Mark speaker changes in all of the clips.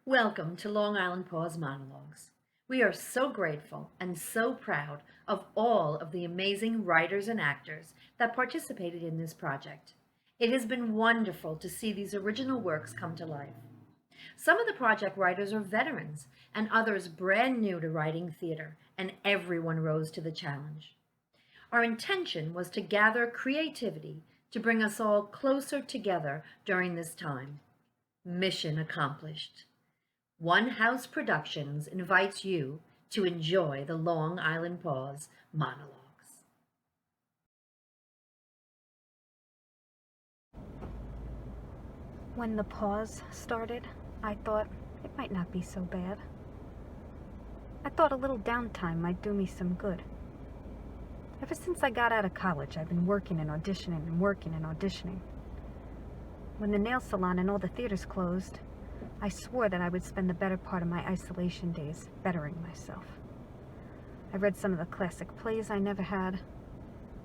Speaker 1: Welcome to Long Island Pause Monologues. We are so grateful and so proud of all of the amazing writers and actors that participated in this project. It has been wonderful to see these original works come to life. Some of the project writers are veterans and others brand new to writing theater, and everyone rose to the challenge. Our intention was to gather creativity to bring us all closer together during this time. Mission accomplished. One House Productions invites you to enjoy the Long Island Pause monologues.
Speaker 2: When the pause started, I thought it might not be so bad. I thought a little downtime might do me some good. Ever since I got out of college, I've been working and auditioning and working and auditioning. When the nail salon and all the theaters closed, I swore that I would spend the better part of my isolation days bettering myself. I read some of the classic plays I never had.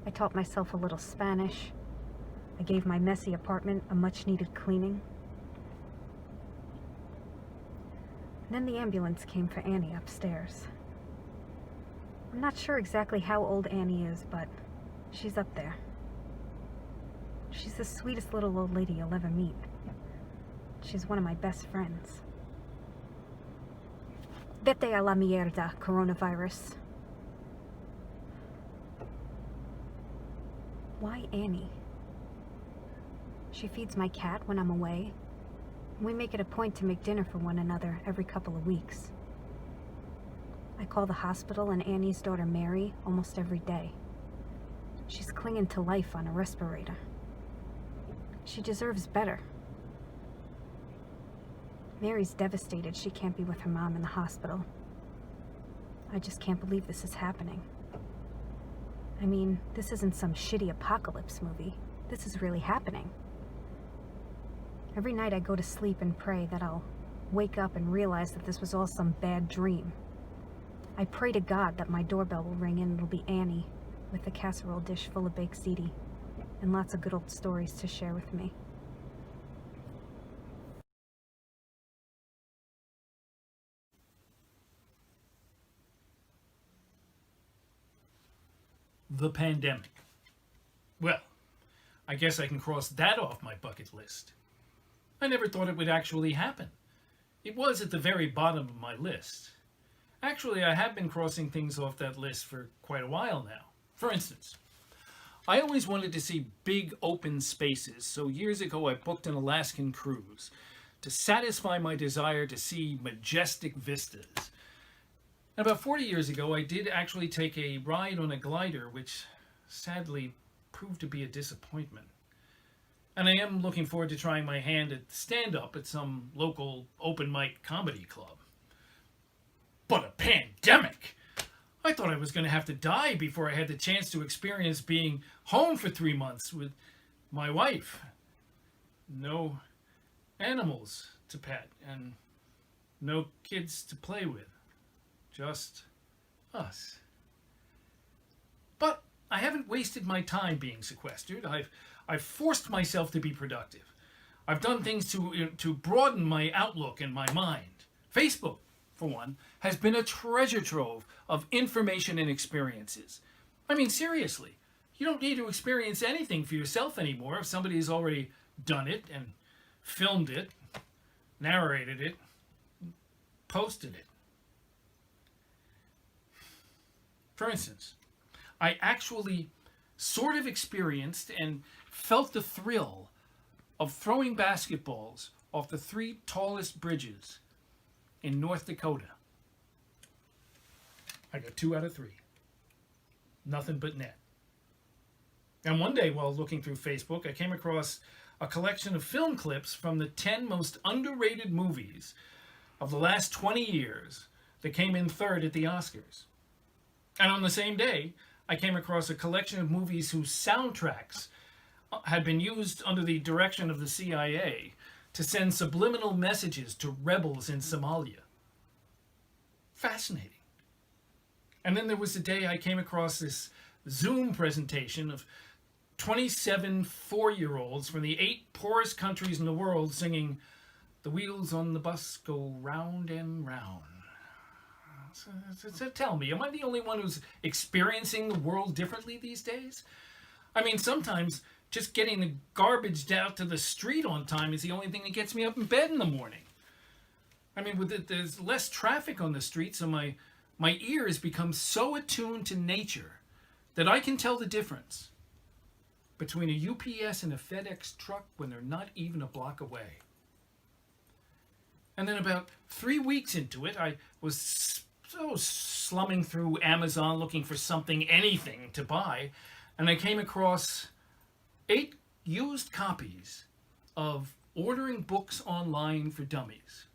Speaker 2: I taught myself a little Spanish. I gave my messy apartment a much-needed cleaning. And then the ambulance came for Annie upstairs. I'm not sure exactly how old Annie is, but she's up there. She's the sweetest little old lady you'll ever meet. She's one of my best friends. Vete a la mierda, coronavirus. Why Annie? She feeds my cat when I'm away. We make it a point to make dinner for one another every couple of weeks. I call the hospital and Annie's daughter Mary almost every day. She's clinging to life on a respirator. She deserves better. Mary's devastated she can't be with her mom in the hospital. I just can't believe this is happening. I mean, this isn't some shitty apocalypse movie. This is really happening. Every night I go to sleep and pray that I'll wake up and realize that this was all some bad dream. I pray to God that my doorbell will ring and it'll be Annie with a casserole dish full of baked ziti and lots of good old stories to share with me.
Speaker 3: The pandemic. Well, I guess I can cross that off my bucket list. I never thought it would actually happen. It was at the very bottom of my list. Actually, I have been crossing things off that list for quite a while now. For instance, I always wanted to see big open spaces, so years ago I booked an Alaskan cruise to satisfy my desire to see majestic vistas. And about 40 years ago, I did actually take a ride on a glider, which sadly proved to be a disappointment. And I am looking forward to trying my hand at stand-up at some local open mic comedy club. But a pandemic! I thought I was going to have to die before I had the chance to experience being home for 3 months with my wife. No animals to pet and no kids to play with. Just us. But I haven't wasted my time being sequestered. I've forced myself to be productive. I've done things to broaden my outlook and my mind. Facebook, for one, has been a treasure trove of information and experiences. I mean, seriously, you don't need to experience anything for yourself anymore if somebody's already done it and filmed it, narrated it, posted it. For instance, I actually sort of experienced and felt the thrill of throwing basketballs off the 3 tallest bridges in North Dakota. I got 2 out of 3. Nothing but net. And one day while looking through Facebook, I came across a collection of film clips from the 10 most underrated movies of the last 20 years that came in third at the Oscars. And on the same day, I came across a collection of movies whose soundtracks had been used under the direction of the CIA to send subliminal messages to rebels in Somalia. Fascinating. And then there was the day I came across this Zoom presentation of 27 4-year-olds from the 8 poorest countries in the world singing The wheels on the bus go round and round. So tell me, am I the only one who's experiencing the world differently these days? I mean, sometimes just getting the garbage out to the street on time is the only thing that gets me up in bed in the morning. I mean, there's less traffic on the street, so my ears become so attuned to nature that I can tell the difference between a UPS and a FedEx truck when they're not even a block away. And then about 3 weeks into it, I was so slumming through Amazon looking for anything to buy, and I came across 8 used copies of Ordering Books Online for Dummies.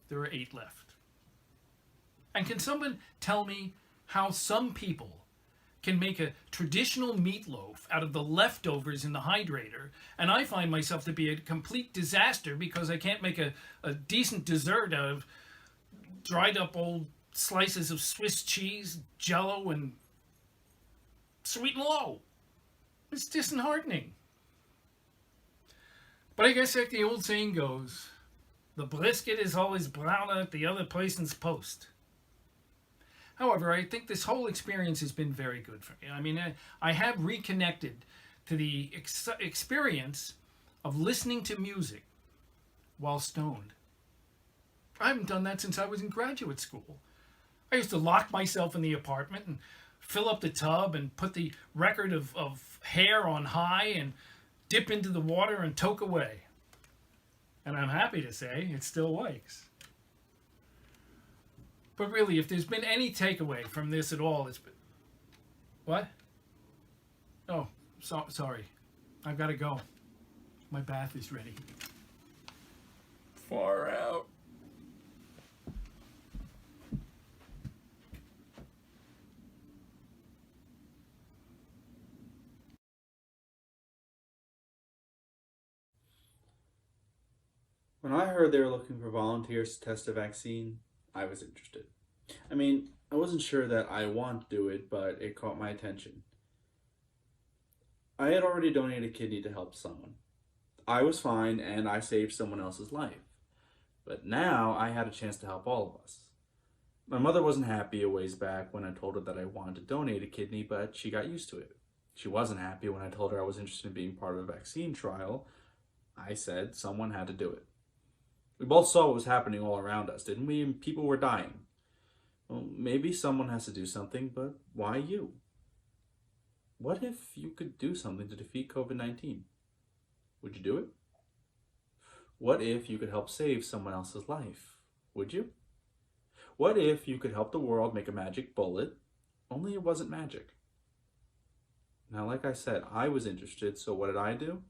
Speaker 3: There are 8 left. And can someone tell me how some people can make a traditional meatloaf out of the leftovers in the hydrator, and I find myself to be a complete disaster because I can't make a decent dessert out of dried up old slices of Swiss cheese, Jell-O, and sweet and low. It's disheartening. But I guess like the old saying goes, the brisket is always browner at the other person's post. However, I think this whole experience has been very good for me. I mean, I have reconnected to the experience of listening to music while stoned. I haven't done that since I was in graduate school. I used to lock myself in the apartment and fill up the tub and put the record of Hair on high and dip into the water and toke away. And I'm happy to say it still works. But really, if there's been any takeaway from this at all, it's been... What? Oh, sorry. I've got to go. My bath is ready. Far out.
Speaker 4: When I heard they were looking for volunteers to test a vaccine, I was interested. I mean, I wasn't sure that I want to do it, but it caught my attention. I had already donated a kidney to help someone. I was fine, and I saved someone else's life. But now I had a chance to help all of us. My mother wasn't happy a ways back when I told her that I wanted to donate a kidney, but she got used to it. She wasn't happy when I told her I was interested in being part of a vaccine trial. I said someone had to do it. We both saw what was happening all around us, didn't we? And people were dying. Well, maybe someone has to do something, but why you? What if you could do something to defeat COVID-19? Would you do it? What if you could help save someone else's life? Would you? What if you could help the world make a magic bullet, only it wasn't magic? Now, like I said, I was interested, so what did I do?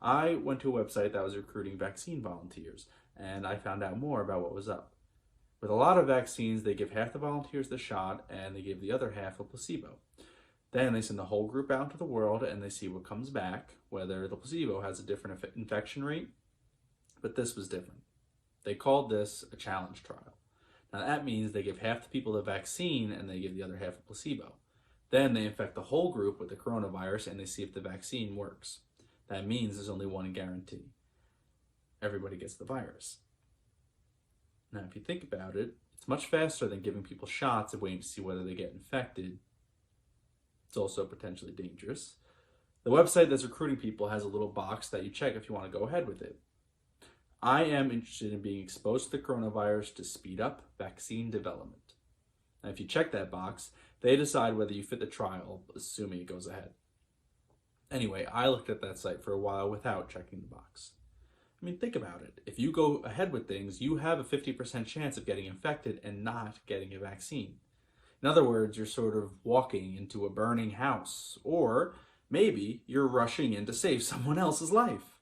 Speaker 4: I went to a website that was recruiting vaccine volunteers, and I found out more about what was up. With a lot of vaccines, they give half the volunteers the shot, and they give the other half a placebo. Then they send the whole group out into the world, and they see what comes back, whether the placebo has a different infection rate. But this was different. They called this a challenge trial. Now that means they give half the people the vaccine, and they give the other half a placebo. Then they infect the whole group with the coronavirus, and they see if the vaccine works. That means there's only one guarantee. Everybody gets the virus. Now, if you think about it, it's much faster than giving people shots and waiting to see whether they get infected. It's also potentially dangerous. The website that's recruiting people has a little box that you check if you want to go ahead with it. I am interested in being exposed to the coronavirus to speed up vaccine development. Now, if you check that box, they decide whether you fit the trial, assuming it goes ahead. Anyway, I looked at that site for a while without checking the box. I mean, think about it. If you go ahead with things, you have a 50% chance of getting infected and not getting a vaccine. In other words, you're sort of walking into a burning house, or maybe you're rushing in to save someone else's life.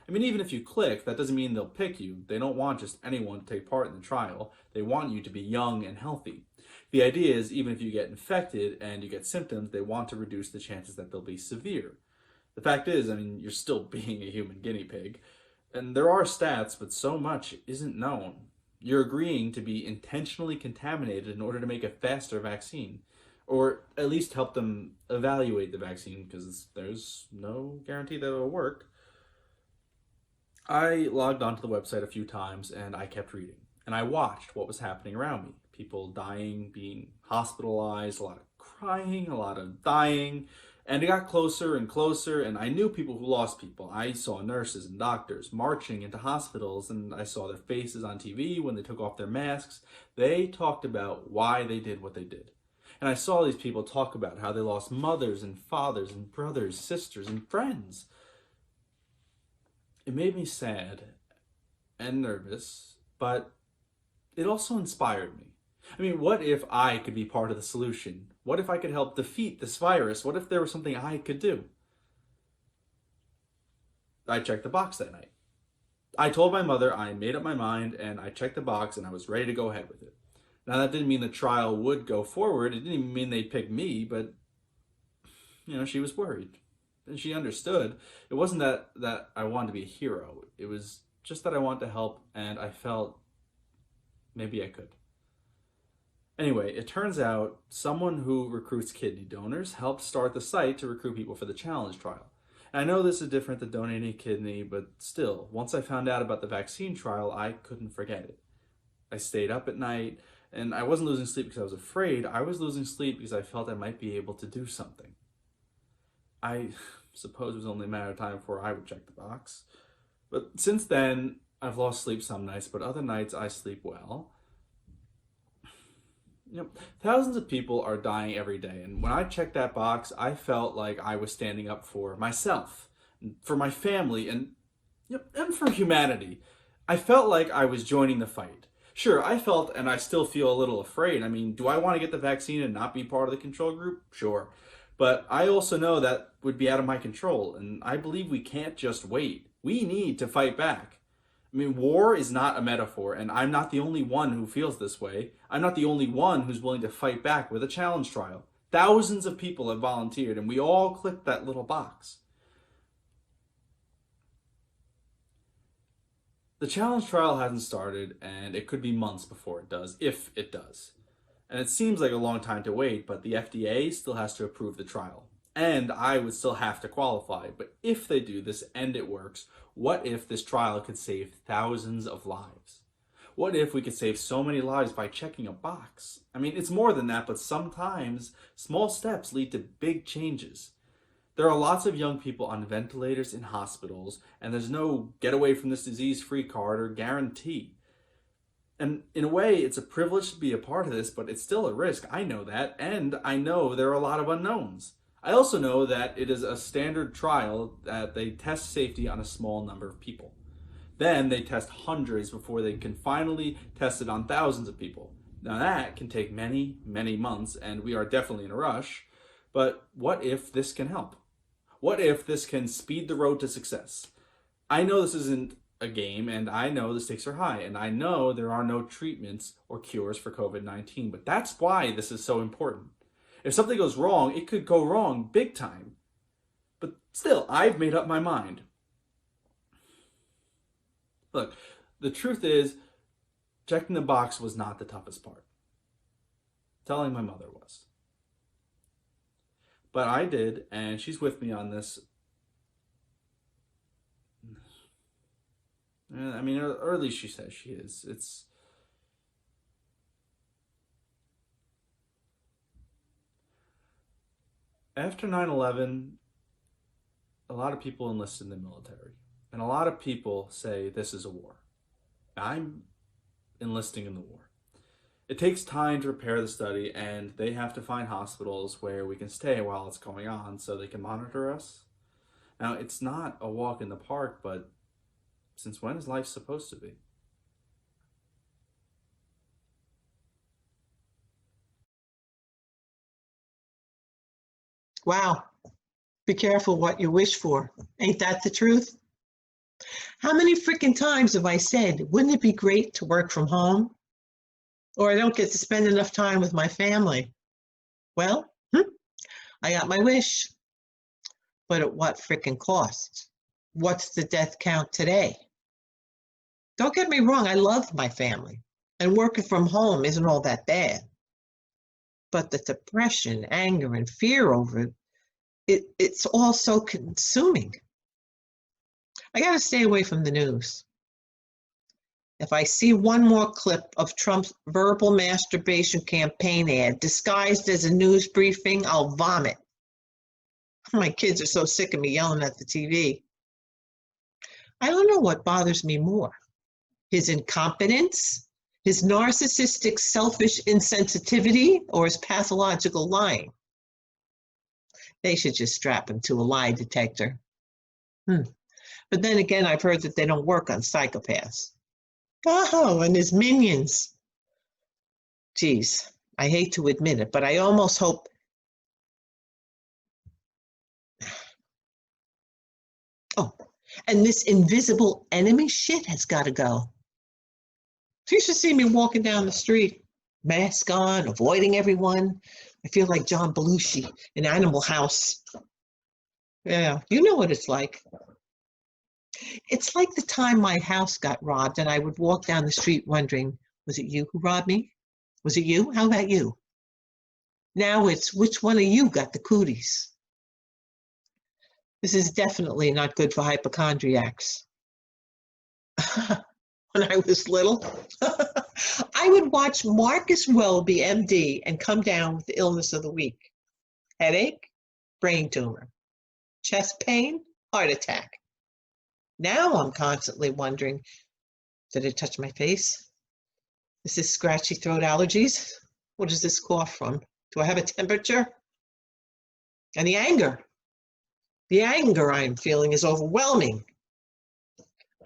Speaker 4: I mean, even if you click, that doesn't mean they'll pick you. They don't want just anyone to take part in the trial. They want you to be young and healthy. The idea is, even if you get infected and you get symptoms, they want to reduce the chances that they'll be severe. The fact is, I mean, you're still being a human guinea pig. And there are stats, but so much isn't known. You're agreeing to be intentionally contaminated in order to make a faster vaccine, or at least help them evaluate the vaccine, because there's no guarantee that it'll work. I logged onto the website a few times and I kept reading. And I watched what was happening around me. People dying, being hospitalized, a lot of crying, a lot of dying. And it got closer and closer, and I knew people who lost people. I saw nurses and doctors marching into hospitals, and I saw their faces on TV when they took off their masks. They talked about why they did what they did. And I saw these people talk about how they lost mothers and fathers and brothers, sisters, and friends. It made me sad and nervous, but it also inspired me. I mean, what if I could be part of the solution? What if I could help defeat this virus? What if there was something I could do? I checked the box that night. I told my mother I made up my mind, and I checked the box and I was ready to go ahead with it. Now, that didn't mean the trial would go forward. It didn't even mean they'd pick me, but, she was worried. And she understood. It wasn't that I wanted to be a hero. It was just that I wanted to help, and I felt maybe I could. Anyway, it turns out someone who recruits kidney donors helped start the site to recruit people for the challenge trial. And I know this is different than donating a kidney, but still, once I found out about the vaccine trial, I couldn't forget it. I stayed up at night, and I wasn't losing sleep because I was afraid. I was losing sleep because I felt I might be able to do something. I suppose it was only a matter of time before I would check the box. But since then, I've lost sleep some nights, but other nights I sleep well. Thousands of people are dying every day, and when I checked that box, I felt like I was standing up for myself, for my family, and for humanity. I felt like I was joining the fight. Sure, I felt, and I still feel a little afraid. I mean, do I want to get the vaccine and not be part of the control group? Sure. But I also know that would be out of my control, and I believe we can't just wait. We need to fight back. I mean, war is not a metaphor, and I'm not the only one who feels this way. I'm not the only one who's willing to fight back with a challenge trial. Thousands of people have volunteered, and we all clicked that little box. The challenge trial hasn't started, and it could be months before it does, if it does. And it seems like a long time to wait, but the FDA still has to approve the trial. And I would still have to qualify. But if they do this and it works, what if this trial could save thousands of lives? What if we could save so many lives by checking a box? I mean, it's more than that, but sometimes small steps lead to big changes. There are lots of young people on ventilators in hospitals, and there's no get away from this disease-free card or guarantee. And in a way, it's a privilege to be a part of this, but it's still a risk. I know that, and I know there are a lot of unknowns. I also know that it is a standard trial that they test safety on a small number of people. Then they test hundreds before they can finally test it on thousands of people. Now that can take many, many months, and we are definitely in a rush. But what if this can help? What if this can speed the road to success? I know this isn't a game, and I know the stakes are high, and I know there are no treatments or cures for COVID-19, but that's why this is so important. If something goes wrong, it could go wrong big time. But still, I've made up my mind. Look, the truth is, checking the box was not the toughest part. Telling my mother was. But I did, and she's with me on this. I mean, or at least she says she is. After 9/11, a lot of people enlisted in the military. And a lot of people say this is a war. I'm enlisting in the war. It takes time to prepare the study, and they have to find hospitals where we can stay while it's going on so they can monitor us. Now, it's not a walk in the park, but since when is life supposed to be?
Speaker 5: Wow. Be careful what you wish for. Ain't that the truth? How many freaking times have I said, wouldn't it be great to work from home? Or I don't get to spend enough time with my family. Well, I got my wish. But at what freaking cost? What's the death count today? Don't get me wrong, I love my family. And working from home isn't all that bad. But the depression, anger, and fear over it, it's all so consuming. I got to stay away from the news. If I see one more clip of Trump's verbal masturbation campaign ad disguised as a news briefing, I'll vomit. My kids are so sick of me yelling at the TV. I don't know what bothers me more, his incompetence, his narcissistic, selfish insensitivity, or his pathological lying. They should just strap him to a lie detector. But then again, I've heard that they don't work on psychopaths. Oh, and his minions. Geez, I hate to admit it, but I almost hope. Oh, and this invisible enemy shit has got to go. You should see me walking down the street, mask on, avoiding everyone. I feel like John Belushi in Animal House. Yeah, you know what it's like. It's like the time my house got robbed and I would walk down the street wondering, was it you who robbed me? Was it you? How about you? Now it's, which one of you got the cooties? This is definitely not good for hypochondriacs. When I was little, I would watch Marcus Welby, MD, and come down with the illness of the week. Headache, brain tumor. Chest pain, heart attack. Now I'm constantly wondering, did it touch my face? Is this scratchy throat allergies? What is this cough from? Do I have a temperature? And the anger I'm feeling is overwhelming.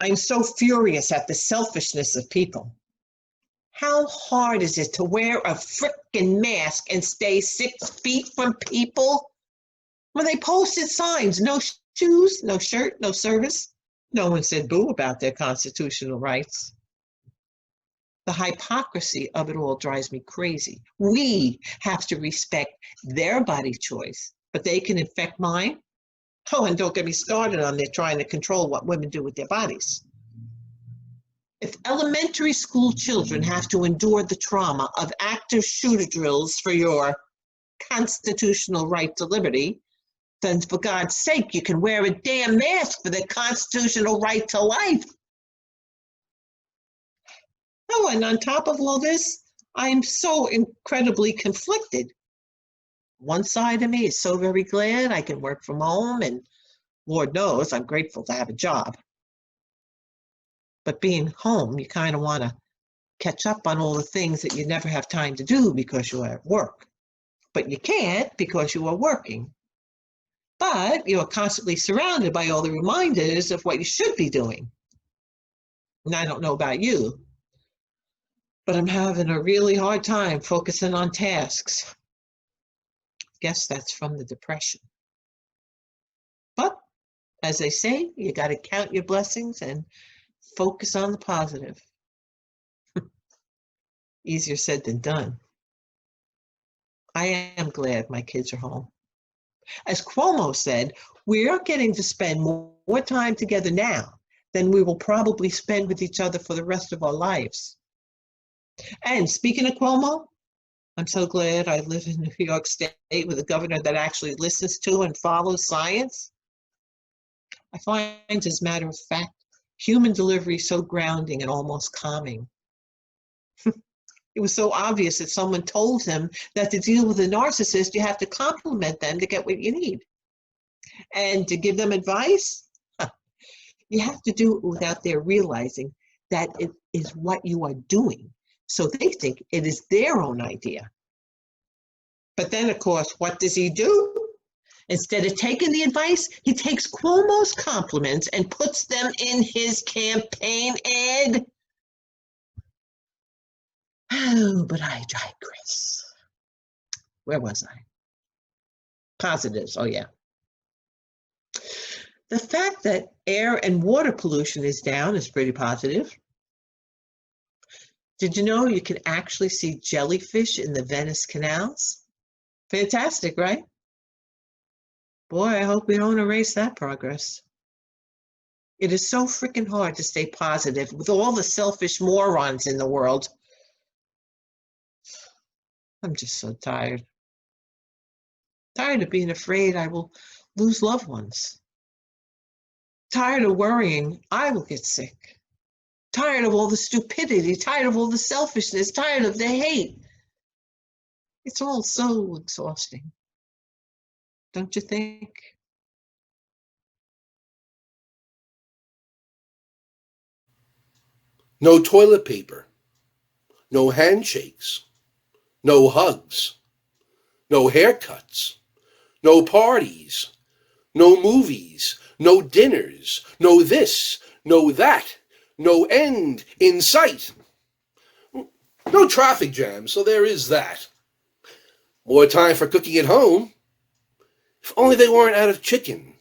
Speaker 5: I'm so furious at the selfishness of people. How hard is it to wear a frickin' mask and stay 6 feet from people? When they posted signs, no shoes, no shirt, no service. No one said boo about their constitutional rights. The hypocrisy of it all drives me crazy. We have to respect their body choice, but they can infect mine? Oh, and don't get me started on their trying to control what women do with their bodies. If elementary school children have to endure the trauma of active shooter drills for your constitutional right to liberty, then for God's sake, you can wear a damn mask for the constitutional right to life. Oh, and on top of all this, I am so incredibly conflicted. One side of me is so very glad I can work from home, and Lord knows I'm grateful to have a job. But being home, you kind of want to catch up on all the things that you never have time to do because you are at work. But you can't because you are working. But you are constantly surrounded by all the reminders of what you should be doing. And I don't know about you, but I'm having a really hard time focusing on tasks. Guess that's from the depression. But as they say, you got to count your blessings and focus on the positive. Easier said than done. I am glad my kids are home. As Cuomo said, we are getting to spend more time together now than we will probably spend with each other for the rest of our lives. And speaking of Cuomo, I'm so glad I live in New York State with a governor that actually listens to and follows science. I find, as a matter of fact, human delivery so grounding and almost calming. It was so obvious that someone told him that to deal with a narcissist, you have to compliment them to get what you need. And to give them advice, you have to do it without their realizing that it is what you are doing. So they think it is their own idea. But then, of course, what does he do? Instead of taking the advice, he takes Cuomo's compliments and puts them in his campaign ad. Oh, but I digress. Where was I? Positives, oh yeah. The fact that air and water pollution is down is pretty positive. Did you know you can actually see jellyfish in the Venice canals? Fantastic, right? Boy, I hope we don't erase that progress. It is so freaking hard to stay positive with all the selfish morons in the world. I'm just so tired. Tired of being afraid I will lose loved ones. Tired of worrying, I will get sick. Tired of all the stupidity, tired of all the selfishness, tired of the hate. It's all so exhausting, don't you think?
Speaker 6: No toilet paper, no handshakes, no hugs, no haircuts, no parties, no movies, no dinners, no this, no that, no end in sight. No traffic jams, so there is that. More time for cooking at home. If only they weren't out of chicken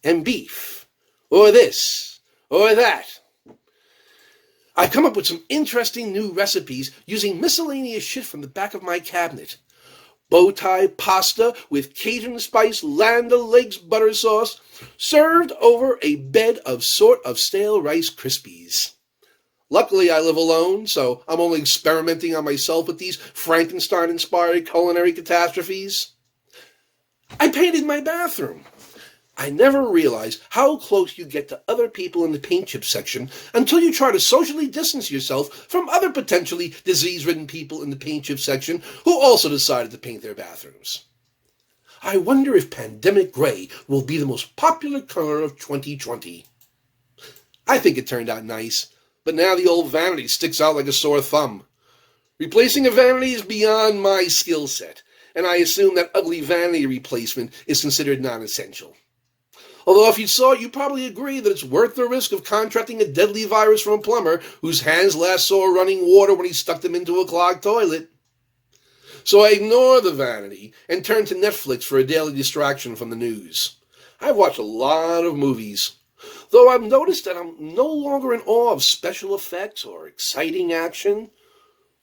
Speaker 6: and beef, or this, or that. I've come up with some interesting new recipes using miscellaneous shit from the back of my cabinet. Bow tie pasta with Cajun spice Land O'Lakes butter sauce, served over a bed of sort of stale Rice Krispies. Luckily, I live alone, so I'm only experimenting on myself with these Frankenstein-inspired culinary catastrophes. I painted my bathroom. I never realized how close you get to other people in the paint chip section until you try to socially distance yourself from other potentially disease-ridden people in the paint chip section who also decided to paint their bathrooms. I wonder if Pandemic Gray will be the most popular color of 2020. I think it turned out nice, but now the old vanity sticks out like a sore thumb. Replacing a vanity is beyond my skill set, and I assume that ugly vanity replacement is considered non-essential. Although if you saw it, you'd probably agree that it's worth the risk of contracting a deadly virus from a plumber whose hands last saw running water when he stuck them into a clogged toilet. So I ignore the vanity and turn to Netflix for a daily distraction from the news. I've watched a lot of movies, though I've noticed that I'm no longer in awe of special effects or exciting action.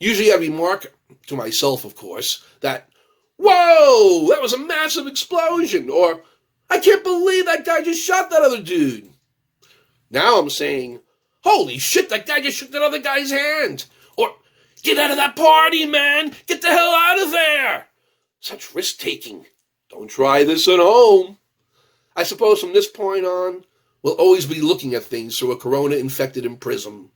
Speaker 6: Usually I remark, to myself of course, that, "Whoa, that was a massive explosion," or "I can't believe that guy just shot that other dude." Now I'm saying, "Holy shit, that guy just shook that other guy's hand," or "Get out of that party, man! Get the hell out of there!" Such risk-taking. Don't try this at home. I suppose from this point on, we'll always be looking at things through a corona-infected prism.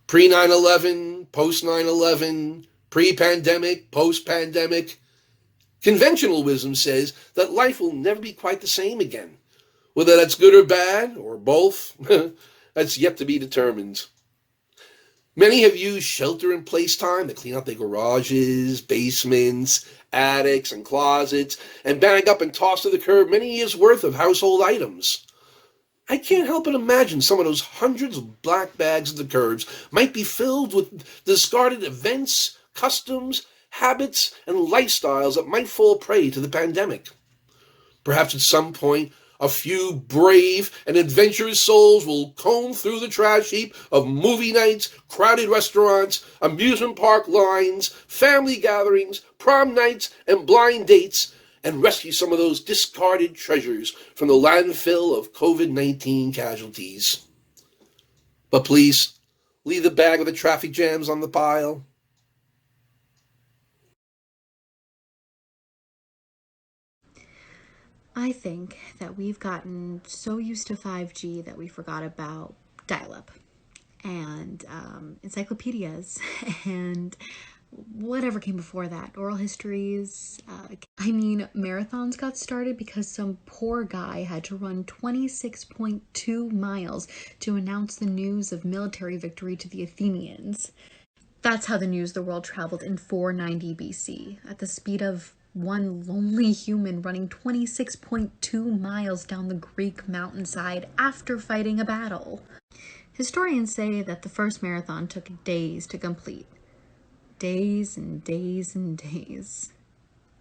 Speaker 6: Pre-9/11, post-9/11, pre-pandemic, post-pandemic. Conventional wisdom says that life will never be quite the same again. Whether that's good or bad, or both, that's yet to be determined. Many have used shelter-in-place time to clean out their garages, basements, attics, and closets, and bag up and toss to the curb many years' worth of household items. I can't help but imagine some of those hundreds of black bags at the curbs might be filled with discarded events, customs, habits, and lifestyles that might fall prey to the pandemic. Perhaps at some point, a few brave and adventurous souls will comb through the trash heap of movie nights, crowded restaurants, amusement park lines, family gatherings, prom nights, and blind dates, and rescue some of those discarded treasures from the landfill of COVID-19 casualties. But please, leave the bag of the traffic jams on the pile.
Speaker 7: I think that we've gotten so used to 5G that we forgot about dial-up and encyclopedias and whatever came before that, oral histories. Marathons got started because some poor guy had to run 26.2 miles to announce the news of military victory to the Athenians. That's how the news of the world traveled in 490 BC, at the speed of one lonely human running 26.2 miles down the Greek mountainside after fighting a battle. Historians say that the first marathon took days to complete. Days and days and days.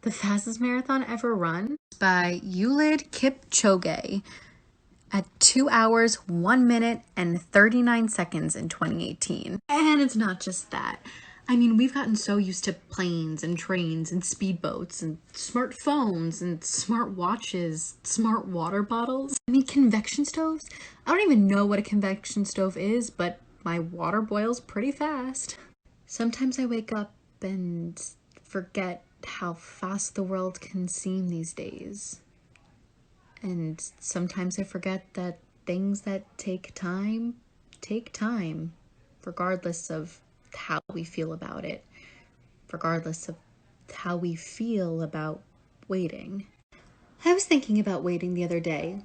Speaker 7: The fastest marathon ever run by Eliud Kipchoge at 2 hours, 1 minute, and 39 seconds in 2018. And it's not just that. We've gotten so used to planes and trains and speedboats and smartphones and smart watches, smart water bottles. Convection stoves? I don't even know what a convection stove is, but my water boils pretty fast. Sometimes I wake up and forget how fast the world can seem these days. And sometimes I forget that things that take time, regardless of how we feel about it, regardless of how we feel about waiting. I was thinking about waiting the other day,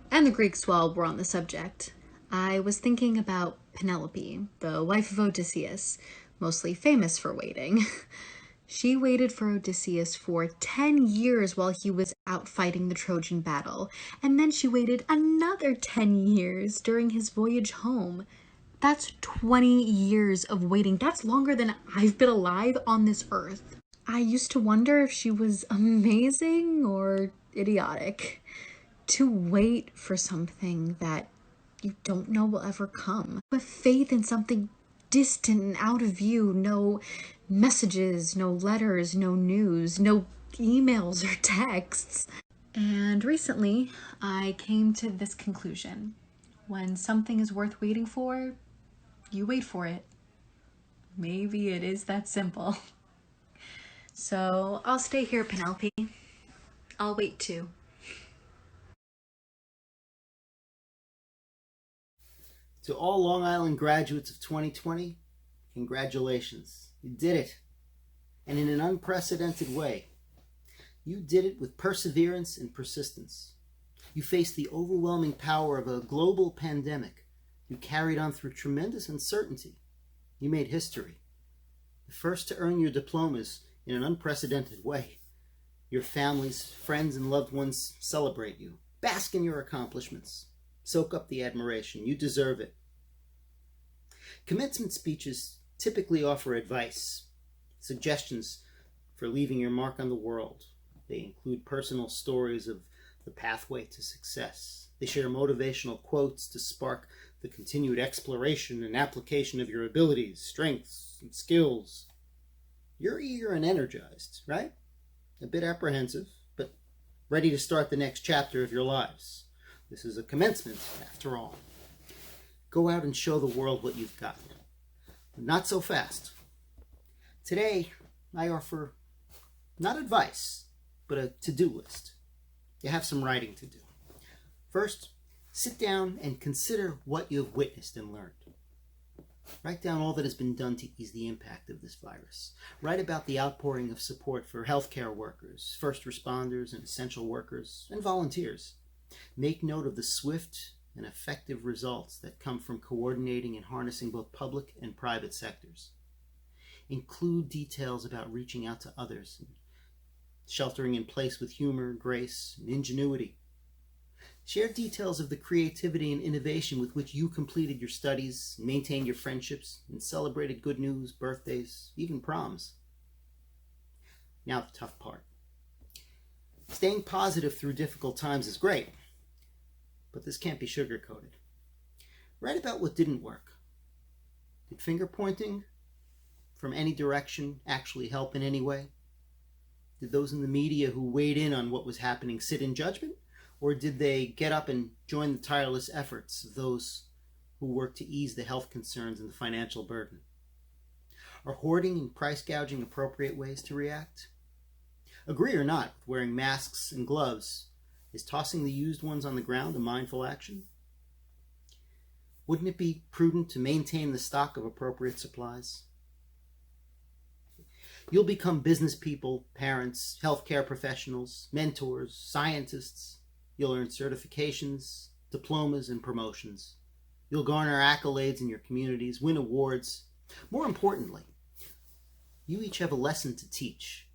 Speaker 7: and the Greeks while we're on the subject. I was thinking about Penelope, the wife of Odysseus, mostly famous for waiting. She waited for Odysseus for 10 years while he was out fighting the Trojan battle, and then she waited another 10 years during his voyage home. That's 20 years of waiting. That's longer than I've been alive on this earth. I used to wonder if she was amazing or idiotic. To wait for something that you don't know will ever come. With faith in something distant and out of view. No messages, no letters, no news, no emails or texts. And recently, I came to this conclusion. When something is worth waiting for, you wait for it. Maybe it is that simple. So I'll stay here, Penelope. I'll wait too.
Speaker 8: To all Long Island graduates of 2020, congratulations. You did it. And in an unprecedented way. You did it with perseverance and persistence. You faced the overwhelming power of a global pandemic. You carried on through tremendous uncertainty. You made history. The first to earn your diplomas in an unprecedented way. Your families, friends, and loved ones celebrate you. Bask in your accomplishments. Soak up the admiration. You deserve it. Commencement speeches typically offer advice, suggestions for leaving your mark on the world. They include personal stories of the pathway to success. They share motivational quotes to spark the continued exploration and application of your abilities, strengths, and skills. You're eager and energized, right? A bit apprehensive, but ready to start the next chapter of your lives. This is a commencement, after all. Go out and show the world what you've got. Not so fast. Today, I offer not advice, but a to-do list. You have some writing to do. First, sit down and consider what you have witnessed and learned. Write down all that has been done to ease the impact of this virus. Write about the outpouring of support for healthcare workers, first responders, and essential workers, and volunteers. Make note of the swift and effective results that come from coordinating and harnessing both public and private sectors. Include details about reaching out to others and sheltering in place with humor, grace, and ingenuity. Share details of the creativity and innovation with which you completed your studies, maintained your friendships, and celebrated good news, birthdays, even proms. Now the tough part. Staying positive through difficult times is great, but this can't be sugar-coated. Write about what didn't work. Did finger-pointing from any direction actually help in any way? Did those in the media who weighed in on what was happening sit in judgment? Or did they get up and join the tireless efforts of those who work to ease the health concerns and the financial burden? Are hoarding and price gouging appropriate ways to react? Agree or not with wearing masks and gloves, is tossing the used ones on the ground a mindful action? Wouldn't it be prudent to maintain the stock of appropriate supplies? You'll become business people, parents, healthcare professionals, mentors, scientists. You'll earn certifications, diplomas, and promotions. You'll garner accolades in your communities, win awards. More importantly, you each have a lesson to teach.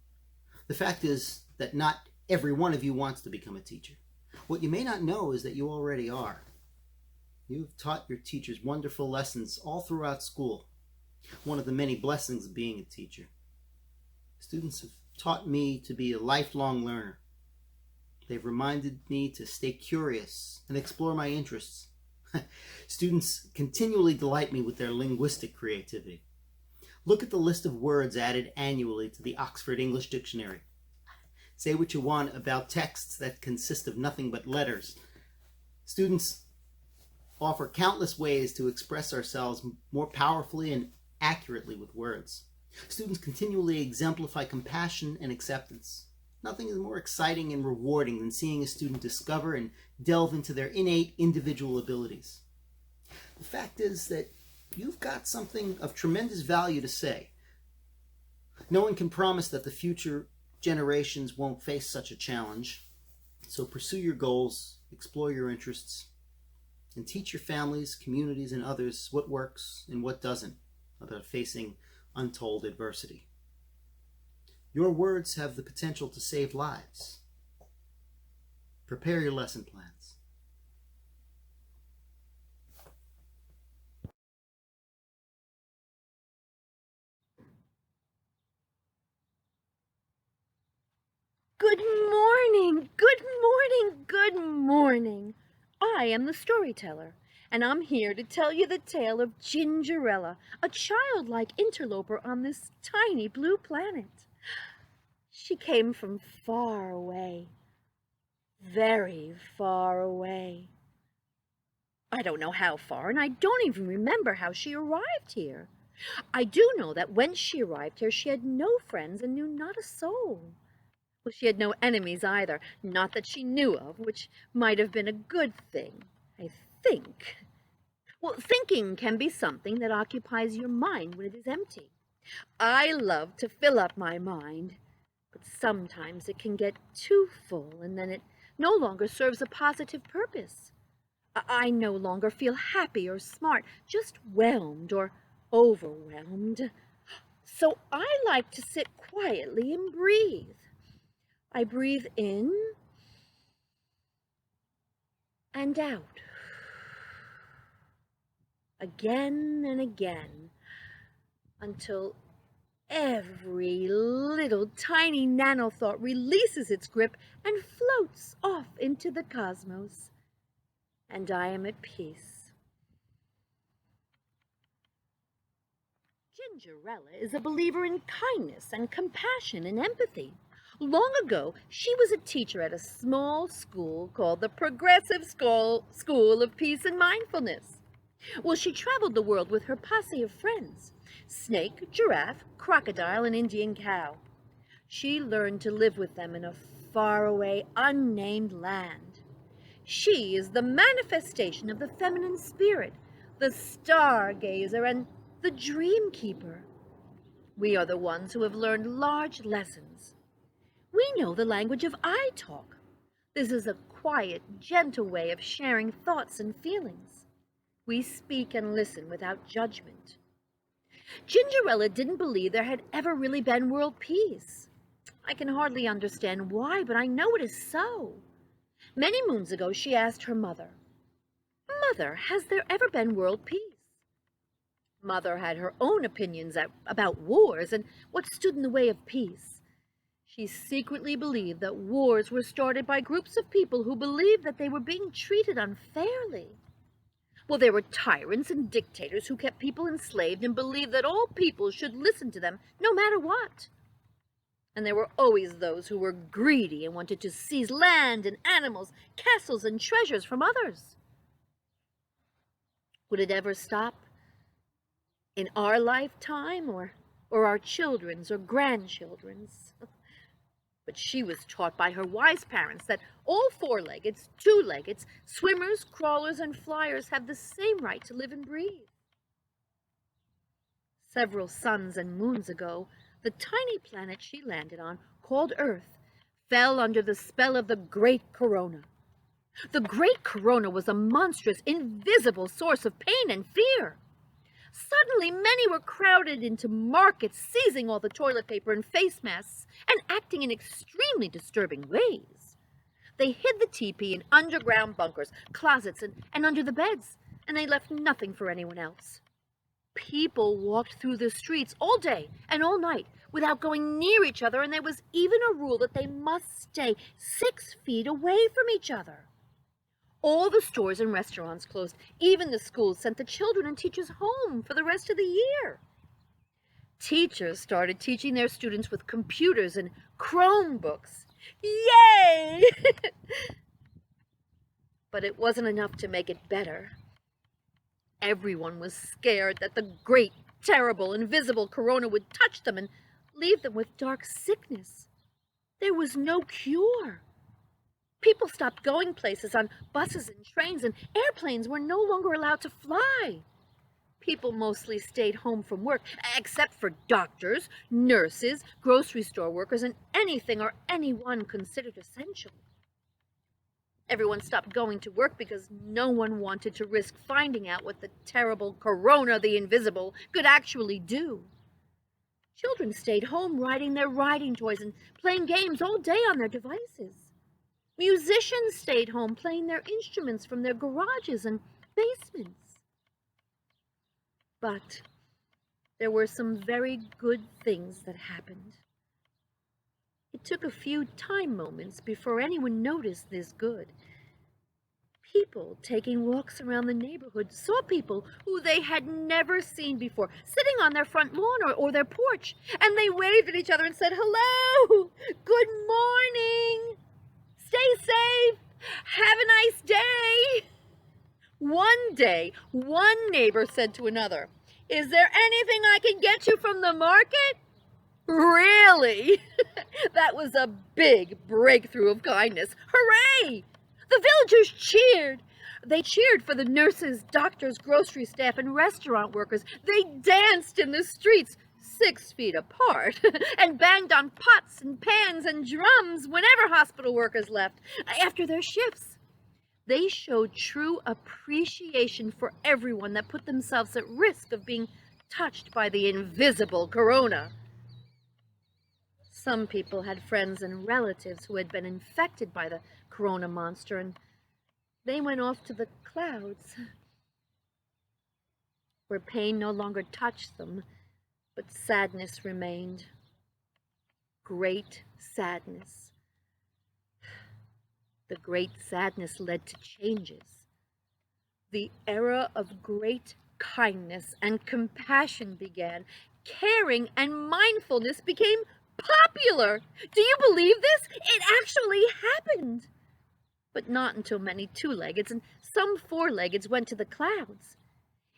Speaker 8: The fact is that not every one of you wants to become a teacher. What you may not know is that you already are. You've taught your teachers wonderful lessons all throughout school. One of the many blessings of being a teacher. Students have taught me to be a lifelong learner. They've reminded me to stay curious and explore my interests. Students continually delight me with their linguistic creativity. Look at the list of words added annually to the Oxford English Dictionary. Say what you want about texts that consist of nothing but letters. Students offer countless ways to express ourselves more powerfully and accurately with words. Students continually exemplify compassion and acceptance. Nothing is more exciting and rewarding than seeing a student discover and delve into their innate individual abilities. The fact is that you've got something of tremendous value to say. No one can promise that the future generations won't face such a challenge. So pursue your goals, explore your interests, and teach your families, communities, and others what works and what doesn't about facing untold adversity. Your words have the potential to save lives. Prepare your lesson plans.
Speaker 1: Good morning, good morning, good morning. I am the storyteller, and I'm here to tell you the tale of Gingerella, a childlike interloper on this tiny blue planet. She came from far away, very far away. I don't know how far, and I don't even remember how she arrived here. I do know that when she arrived here, she had no friends and knew not a soul. Well, she had no enemies either, not that she knew of, which might have been a good thing, I think. Well, thinking can be something that occupies your mind when it is empty. I love to fill up my mind, but sometimes it can get too full, and then it no longer serves a positive purpose. I no longer feel happy or smart, just whelmed or overwhelmed. So I like to sit quietly and breathe. I breathe in and out, again and again, until every little tiny nanothought releases its grip and floats off into the cosmos, and I am at peace. Gingerella is a believer in kindness and compassion and empathy. Long ago, she was a teacher at a small school called the Progressive School of Peace and Mindfulness. Well, she traveled the world with her posse of friends: snake, giraffe, crocodile, and Indian cow. She learned to live with them in a faraway, unnamed land. She is the manifestation of the feminine spirit, the stargazer, and the dream keeper. We are the ones who have learned large lessons. We know the language of I talk. This is a quiet, gentle way of sharing thoughts and feelings. We speak and listen without judgment. Gingerella didn't believe there had ever really been world peace. I can hardly understand why, but I know it is so. Many moons ago, she asked her mother, "Mother, has there ever been world peace?" Mother had her own opinions about wars and what stood in the way of peace. She secretly believed that wars were started by groups of people who believed that they were being treated unfairly. Well, there were tyrants and dictators who kept people enslaved and believed that all people should listen to them no matter what. And there were always those who were greedy and wanted to seize land and animals, castles and treasures from others. Would it ever stop? In our lifetime or our children's or grandchildren's? But she was taught by her wise parents that all four-leggeds, two-leggeds, swimmers, crawlers, and flyers have the same right to live and breathe. Several suns and moons ago, the tiny planet she landed on, called Earth, fell under the spell of the Great Corona. The Great Corona was a monstrous, invisible source of pain and fear. Suddenly, many were crowded into markets, seizing all the toilet paper and face masks, and acting in extremely disturbing ways. They hid the teepee in underground bunkers, closets, and under the beds, and they left nothing for anyone else. People walked through the streets all day and all night without going near each other, and there was even a rule that they must stay 6 feet away from each other. All the stores and restaurants closed. Even the schools sent the children and teachers home for the rest of the year. Teachers started teaching their students with computers and Chromebooks. Yay! But it wasn't enough to make it better. Everyone was scared that the great, terrible, invisible corona would touch them and leave them with dark sickness. There was no cure. People stopped going places on buses and trains, and airplanes were no longer allowed to fly. People mostly stayed home from work, except for doctors, nurses, grocery store workers, and anything or anyone considered essential. Everyone stopped going to work because no one wanted to risk finding out what the terrible Corona the Invisible could actually do. Children stayed home riding their riding toys and playing games all day on their devices. Musicians stayed home playing their instruments from their garages and basements. But there were some very good things that happened. It took a few time moments before anyone noticed this good. People taking walks around the neighborhood saw people who they had never seen before, sitting on their front lawn or their porch, and they waved at each other and said, "Hello! Good morning! Stay safe! Have a nice day!" One day, one neighbor said to another, "Is there anything I can get you from the market?" Really? That was a big breakthrough of kindness. Hooray! The villagers cheered. They cheered for the nurses, doctors, grocery staff, and restaurant workers. They danced in the streets 6 feet apart and banged on pots and pans and drums whenever hospital workers left after their shifts. They showed true appreciation for everyone that put themselves at risk of being touched by the invisible corona. Some people had friends and relatives who had been infected by the corona monster, and they went off to the clouds, where pain no longer touched them, but sadness remained. Great sadness. The great sadness led to changes. The era of great kindness and compassion began. Caring and mindfulness became popular. Do you believe this? It actually happened. But not until many two-leggeds and some four-leggeds went to the clouds.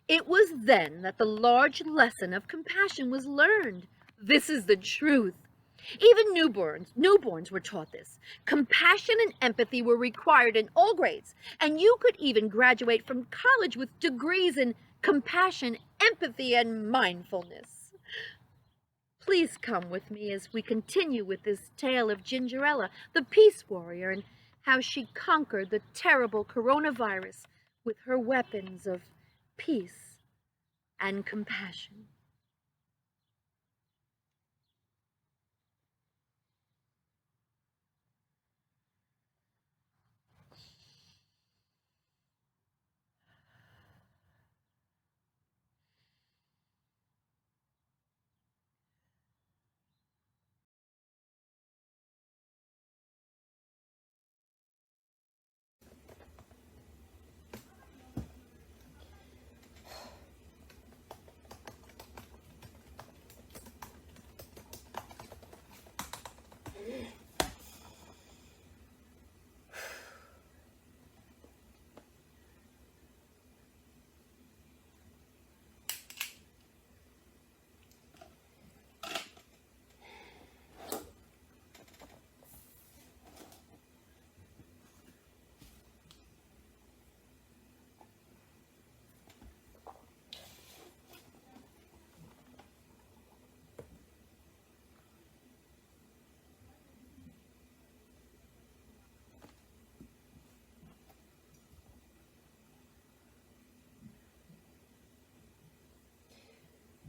Speaker 1: It was then that the large lesson of compassion was learned. This is the truth. Even newborns were taught this. Compassion and empathy were required in all grades, and you could even graduate from college with degrees in compassion, empathy, and mindfulness. Please come with me as we continue with this tale of Gingerella, the peace warrior, and how she conquered the terrible coronavirus with her weapons of peace and compassion.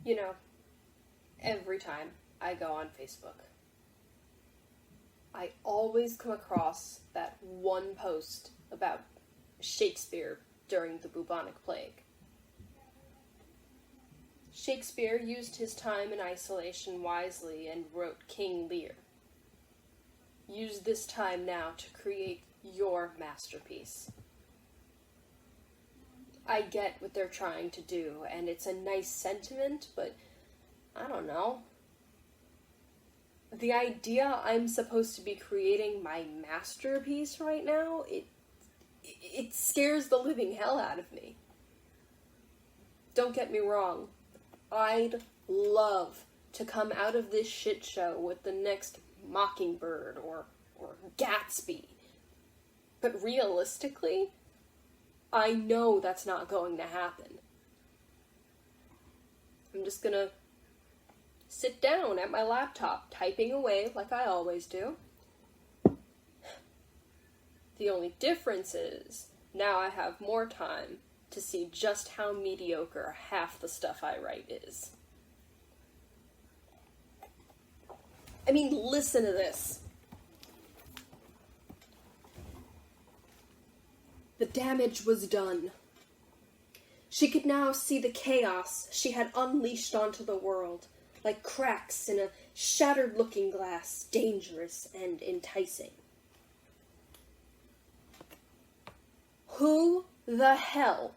Speaker 9: You know, every time I go on Facebook, I always come across that one post about Shakespeare during the bubonic plague. Shakespeare used his time in isolation wisely and wrote King Lear. Use this time now to create your masterpiece. I get what they're trying to do, and it's a nice sentiment, but I don't know. The idea I'm supposed to be creating my masterpiece right now, it scares the living hell out of me. Don't get me wrong. I'd love to come out of this shit show with the next Mockingbird or Gatsby. But realistically, I know that's not going to happen. I'm just gonna sit down at my laptop, typing away like I always do. The only difference is, now I have more time to see just how mediocre half the stuff I write is. I mean, listen to this. The damage was done. She could now see the chaos she had unleashed onto the world, like cracks in a shattered looking glass, dangerous and enticing. Who the hell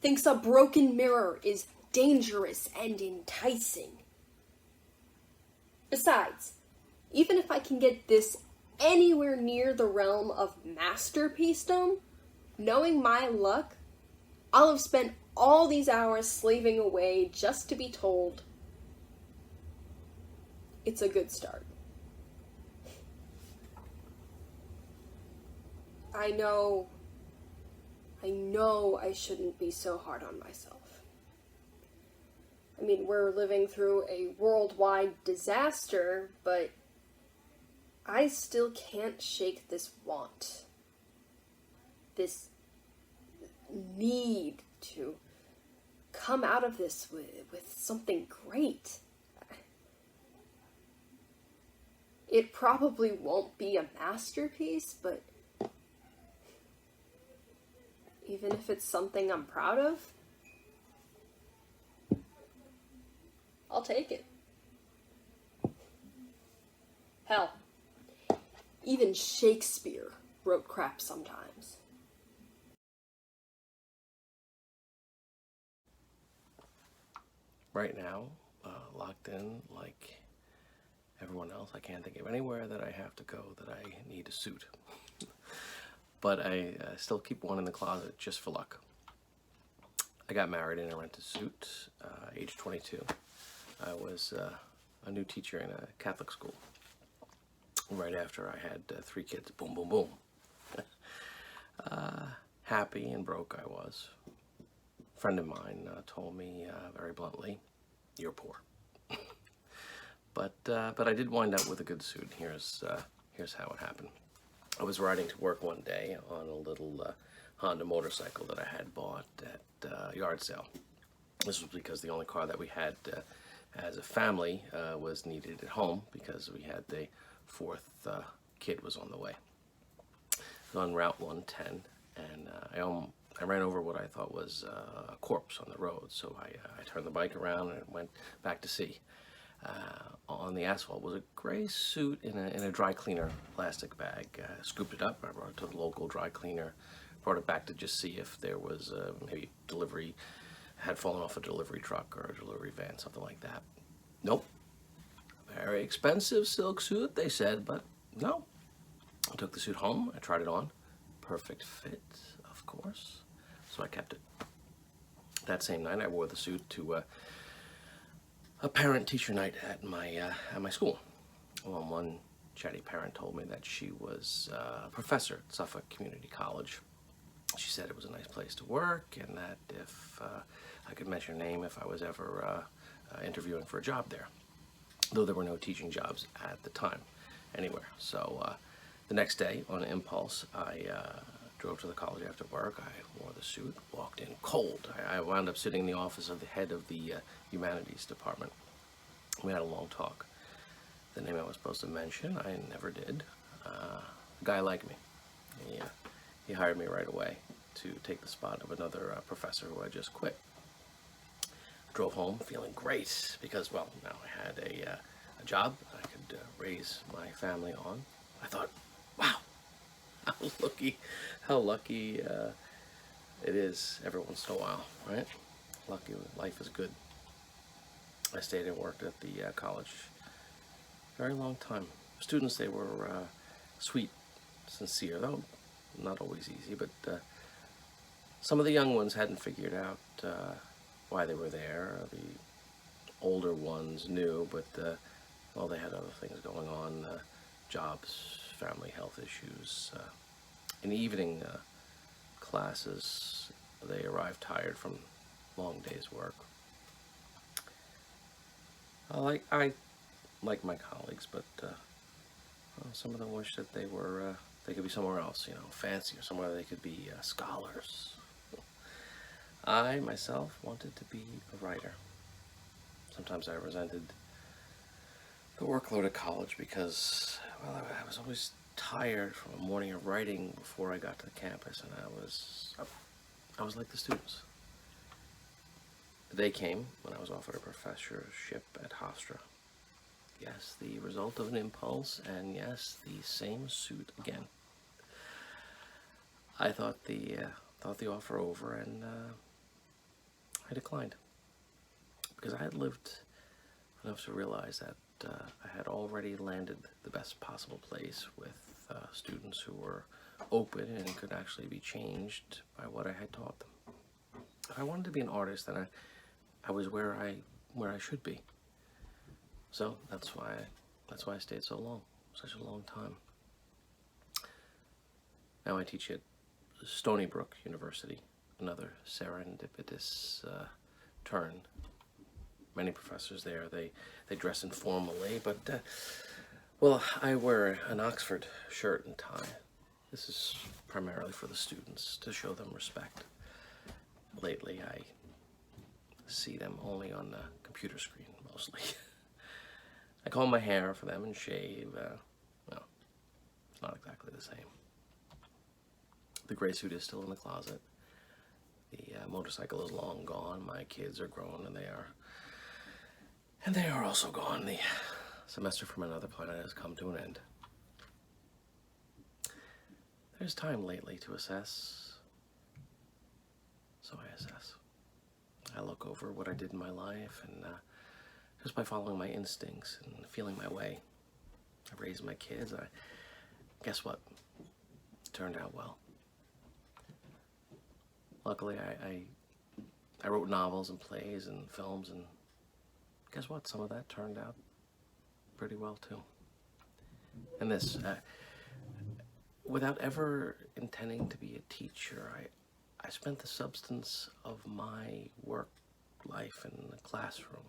Speaker 9: thinks a broken mirror is dangerous and enticing? Besides, even if I can get this anywhere near the realm of masterpiecedom, knowing my luck, I'll have spent all these hours slaving away just to be told it's a good start. I know I shouldn't be so hard on myself. I mean, we're living through a worldwide disaster, but I still can't shake this want. This need to come out of this with something great. It probably won't be a masterpiece, but even if it's something I'm proud of, I'll take it. Hell, even Shakespeare wrote crap sometimes.
Speaker 10: Right now, locked in like everyone else, I can't think of anywhere that I have to go that I need a suit. But I still keep one in the closet just for luck. I got married in a rented suit, age 22. I was a new teacher in a Catholic school. Right after I had 3 kids, boom, boom, boom. Happy and broke I was. A friend of mine told me very bluntly, "You're poor." But I did wind up with a good suit. Here's how it happened. I was riding to work one day on a little Honda motorcycle that I had bought at a yard sale. This was because the only car that we had as a family was needed at home because we had the 4th kid was on the way. I was on Route 110, and I ran over what I thought was a corpse on the road, so I turned the bike around and went back to sea. On the asphalt was a gray suit in a dry cleaner plastic bag. Scooped it up, I brought it to the local dry cleaner, brought it back to just see if there was maybe delivery, had fallen off a delivery truck or a delivery van, something like that. Nope. Very expensive silk suit, they said, but no. I took the suit home, I tried it on. Perfect fit, of course, so I kept it. That same night, I wore the suit to a parent-teacher night at my school. Well, one chatty parent told me that she was a professor at Suffolk Community College. She said it was a nice place to work, and that if I could mention her name if I was ever interviewing for a job there, though there were no teaching jobs at the time anywhere. So the next day, on impulse, I drove to the college after work. I wore the suit, walked in cold. I wound up sitting in the office of the head of the humanities department. We had a long talk. The name I was supposed to mention, I never did. The guy liked me. He hired me right away to take the spot of another professor who had just quit. Drove home feeling great because, well, now I had a job I could raise my family on. I thought, wow, how lucky it is every once in a while, right? Lucky life is good. I stayed and worked at the college a very long time. Students, they were sweet, sincere, though not always easy, but some of the young ones hadn't figured out why they were there. The older ones knew, but well, they had other things going on. jobs, family health issues. In evening classes, they arrive tired from long days' work. I like my colleagues, but well, some of them wish that they could be somewhere else, fancier, somewhere they could be scholars. I, myself, wanted to be a writer. Sometimes I resented the workload at college because, well, I was always tired from a morning of writing before I got to the campus, and I was like the students. The day came when I was offered a professorship at Hofstra. Yes, the result of an impulse, and yes, the same suit again. I thought the offer over, and I declined because I had lived enough to realize that I had already landed the best possible place with students who were open and could actually be changed by what I had taught them. If I wanted to be an artist, then I was where I should be. So that's why I stayed so long, such a long time. Now I teach at Stony Brook University, another serendipitous turn. Many professors there, they dress informally, but, well, I wear an Oxford shirt and tie. This is primarily for the students, to show them respect. Lately, I see them only on the computer screen, mostly. I comb my hair for them and shave. Well, it's not exactly the same. The gray suit is still in the closet. The motorcycle is long gone. My kids are grown, and they are also gone. The semester from another planet has come to an end. There's time lately to assess. So I assess. I look over what I did in my life, and just by following my instincts and feeling my way, I raised my kids. Guess what? It turned out well. Luckily, I wrote novels and plays and films, and guess what? Some of that turned out pretty well, too. And this, without ever intending to be a teacher, I spent the substance of my work life in the classroom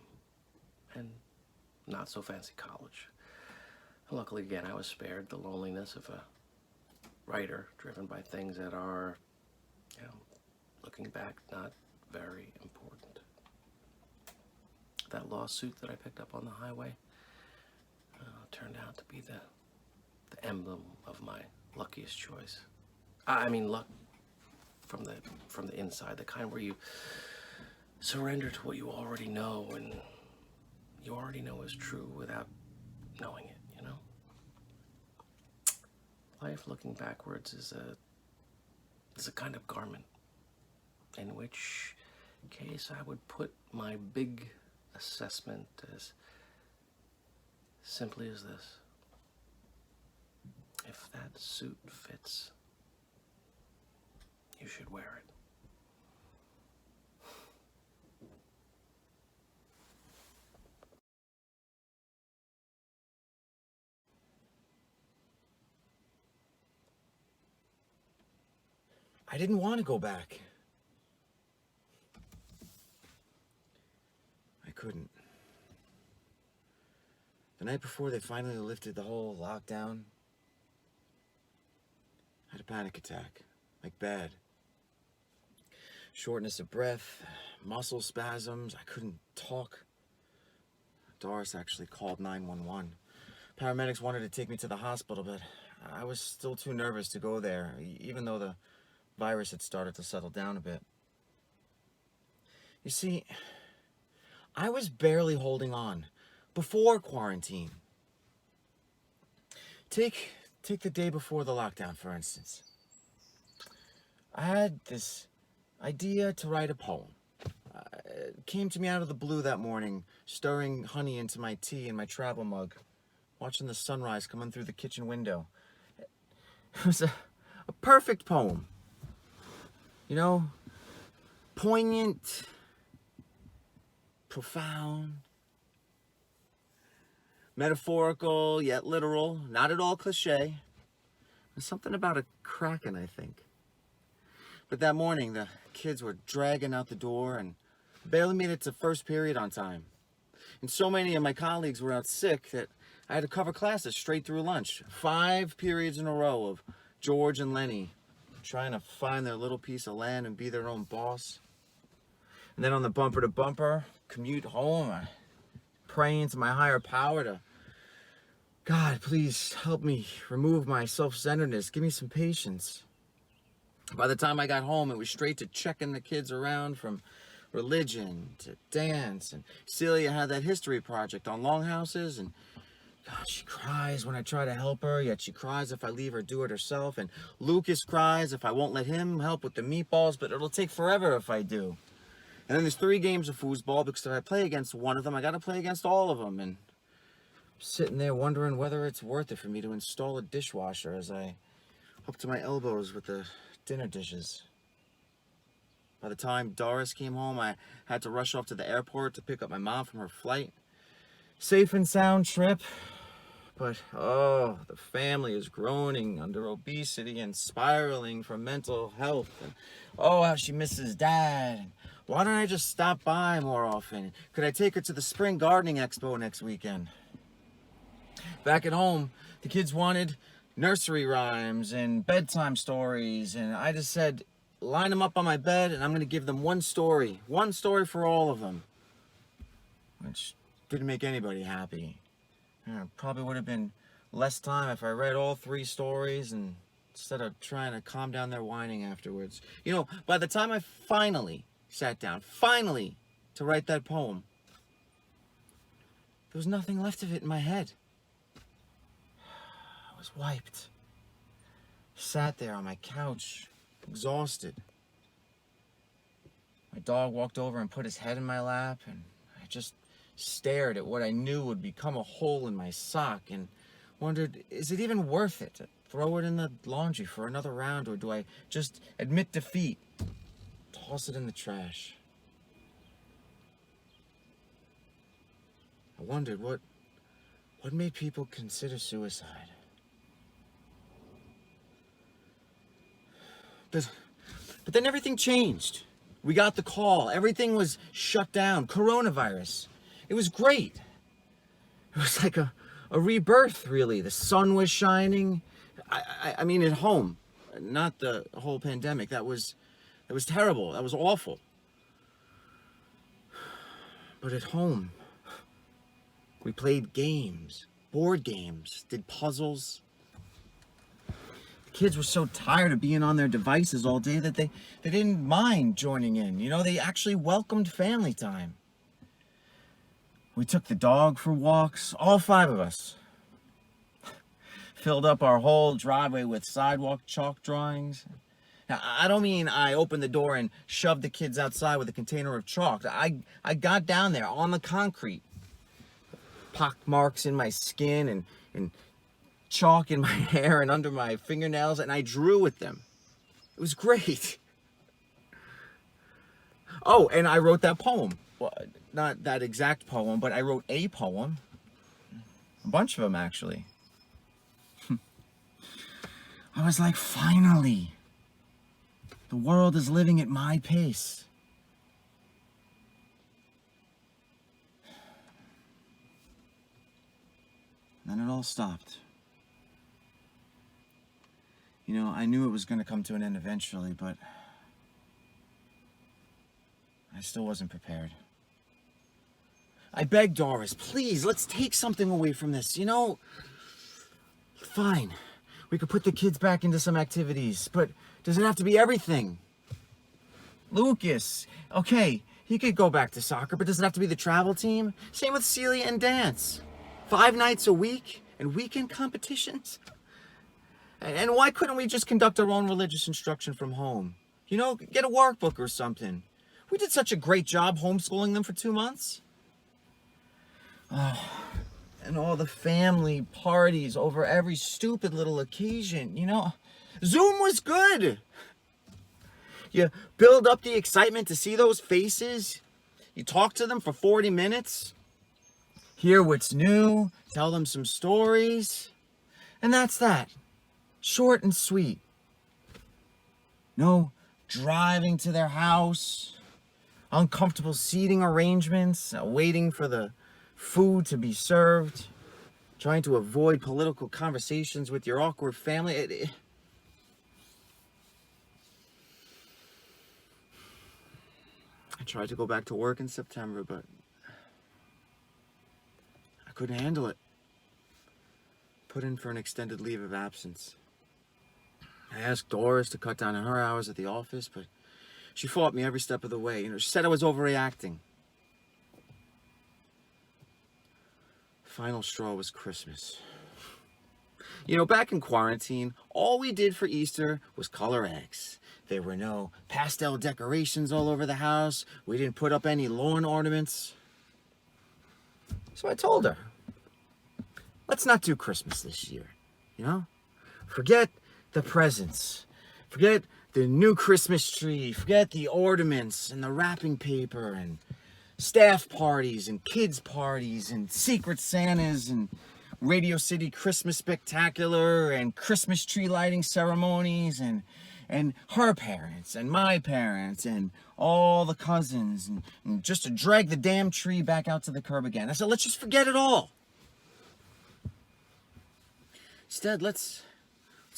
Speaker 10: and not so fancy college. And luckily, again, I was spared the loneliness of a writer driven by things that are, looking back, not very important. That lawsuit that I picked up on the highway turned out to be the emblem of my luckiest choice. I mean, luck from the inside, the kind where you surrender to what you already know, and you already know is true without knowing it. Life looking backwards is a kind of garment, in which case I would put my big assessment as simply as this: if that suit fits, you should wear it.
Speaker 11: I didn't want to go back. I couldn't. The night before they finally lifted the whole lockdown, I had a panic attack, like bad. Shortness of breath, muscle spasms, I couldn't talk. Doris actually called 911. Paramedics wanted to take me to the hospital, but I was still too nervous to go there, even though the virus had started to settle down a bit. You see, I was barely holding on before quarantine. Take the day before the lockdown, for instance. I had this idea to write a poem. It came to me out of the blue that morning, stirring honey into my tea in my travel mug, watching the sunrise come in through the kitchen window. It was a perfect poem. Poignant, profound. Metaphorical, yet literal, not at all cliche. There's something about a kraken, I think. But that morning, the kids were dragging out the door and barely made it to first period on time. And so many of my colleagues were out sick that I had to cover classes straight through lunch. 5 periods in a row of George and Lenny trying to find their little piece of land and be their own boss. And then on the bumper-to-bumper commute home, I praying to my higher power to, God, please help me remove my self-centeredness. Give me some patience. By the time I got home, it was straight to checking the kids around from religion to dance. And Celia had that history project on longhouses, and God, she cries when I try to help her, yet she cries if I leave her do it herself. And Lucas cries if I won't let him help with the meatballs, but it'll take forever if I do. And then there's 3 games of foosball, because if I play against one of them, I got to play against all of them. And I'm sitting there wondering whether it's worth it for me to install a dishwasher as I up to my elbows with the dinner dishes. By the time Doris came home, I had to rush off to the airport to pick up my mom from her flight. Safe and sound trip, but oh, the family is groaning under obesity and spiraling from mental health. And oh, how she misses Dad. And why don't I just stop by more often? Could I take her to the Spring Gardening Expo next weekend? Back at home, the kids wanted nursery rhymes and bedtime stories, and I just said, line them up on my bed and I'm going to give them one story for all of them, which didn't make anybody happy. Probably would have been less time if I read all 3 stories and instead of trying to calm down their whining afterwards. You know, by the time I finally sat down, to write that poem, there was nothing left of it in my head. I was wiped. Sat there on my couch, exhausted. My dog walked over and put his head in my lap, and I just stared at what I knew would become a hole in my sock and wondered, is it even worth it to throw it in the laundry for another round, or do I just admit defeat, toss it in the trash? I wondered what made people consider suicide. But then everything changed. We got the call. Everything was shut down. Coronavirus. It was great. It was like a rebirth, really. The sun was shining. I mean, at home, not the whole pandemic. That was terrible. That was awful. But at home, we played games, board games, did puzzles. Kids were so tired of being on their devices all day that they didn't mind joining in. You know, they actually welcomed family time. We took the dog for walks, all 5 of us. Filled up our whole driveway with sidewalk chalk drawings. Now, I don't mean I opened the door and shoved the kids outside with a container of chalk. I got down there on the concrete. Pock marks in my skin and chalk in my hair and under my fingernails, and I drew with them. It was great. Oh, and I wrote that poem. Well, not that exact poem, but I wrote a poem. A bunch of them, actually. I was like, finally. The world is living at my pace. And then it all stopped. You know, I knew it was going to come to an end eventually, but I still wasn't prepared. I begged Doris, please, let's take something away from this, you know? Fine, we could put the kids back into some activities, but does it have to be everything? Lucas, okay, he could go back to soccer, but does it have to be the travel team? Same with Celia and dance. 5 nights a week and weekend competitions? And why couldn't we just conduct our own religious instruction from home? You know, get a workbook or something. We did such a great job homeschooling them for 2 months. Oh, and all the family parties over every stupid little occasion, you know. Zoom was good. You build up the excitement to see those faces. You talk to them for 40 minutes. hear what's new, tell them some stories, and that's that. Short and sweet. No driving to their house, uncomfortable seating arrangements, waiting for the food to be served, trying to avoid political conversations with your awkward family. I tried to go back to work in September, but I couldn't handle it. Put in for an extended leave of absence. I asked Doris to cut down on her hours at the office, but she fought me every step of the way. She said I was overreacting. Final straw was Christmas. Back in quarantine, all we did for Easter was color eggs. There were no pastel decorations all over the house. We didn't put up any lawn ornaments. So I told her, let's not do Christmas this year, Forget the presents. Forget the new Christmas tree. Forget the ornaments and the wrapping paper and staff parties and kids parties and secret Santas and Radio City Christmas Spectacular and Christmas tree lighting ceremonies and her parents and my parents and all the cousins and just to drag the damn tree back out to the curb again. I said, let's just forget it all. Instead, let's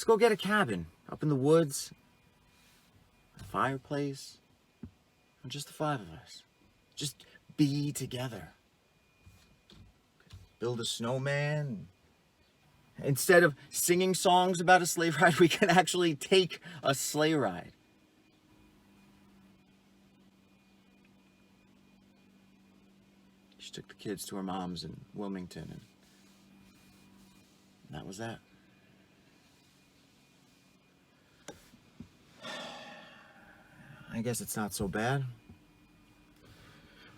Speaker 11: go get a cabin up in the woods, a fireplace, and just the five of us. Just be together. Build a snowman. Instead of singing songs about a sleigh ride, we can actually take a sleigh ride. She took the kids to her mom's in Wilmington, and that was that. I guess it's not so bad.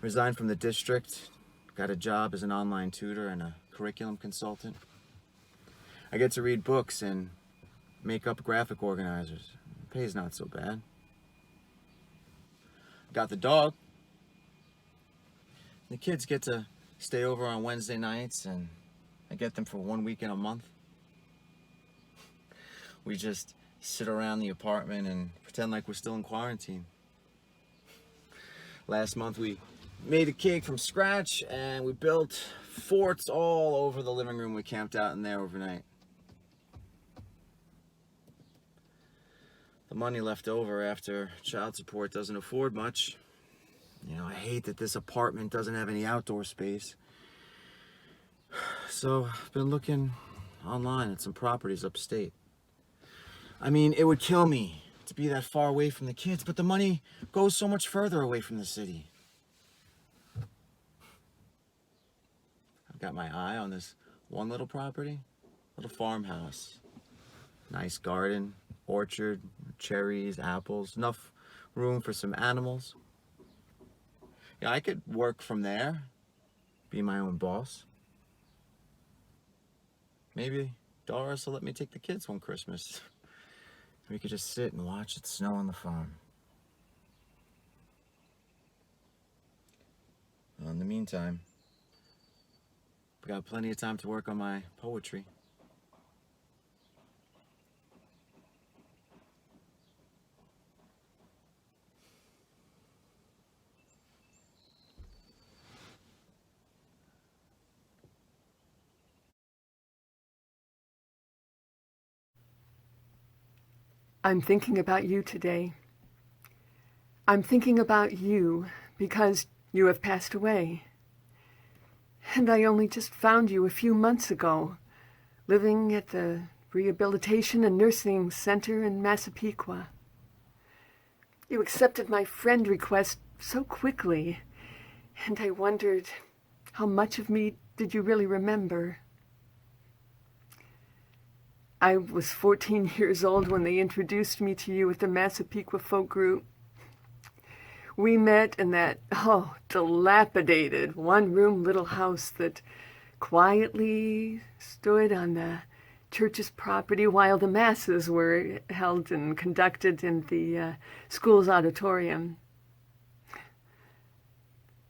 Speaker 11: Resigned from the district, got a job as an online tutor and a curriculum consultant. I get to read books and make up graphic organizers. Pay's not so bad. Got the dog. The kids get to stay over on Wednesday nights, and I get them for 1 weekend a month. We just sit around the apartment and pretend like we're still in quarantine. Last month we made a cake from scratch and we built forts all over the living room. We camped out in there overnight. The money left over after child support doesn't afford much. I hate that this apartment doesn't have any outdoor space. So I've been looking online at some properties upstate. It would kill me to be that far away from the kids, but the money goes so much further away from the city. I've got my eye on this one little property, little farmhouse. Nice garden, orchard, cherries, apples, enough room for some animals. Yeah, I could work from there, be my own boss. Maybe Doris will let me take the kids one Christmas. We could just sit and watch it snow on the farm. Well, in the meantime, I've got plenty of time to work on my poetry.
Speaker 12: I'm thinking about you today. I'm thinking about you because you have passed away. And I only just found you a few months ago, living at the Rehabilitation and Nursing Center in Massapequa. You accepted my friend request so quickly, and I wondered, how much of me did you really remember? I was 14 years old when they introduced me to you at the Massapequa Folk Group. We met in that, dilapidated one-room little house that quietly stood on the church's property while the masses were held and conducted in the school's auditorium.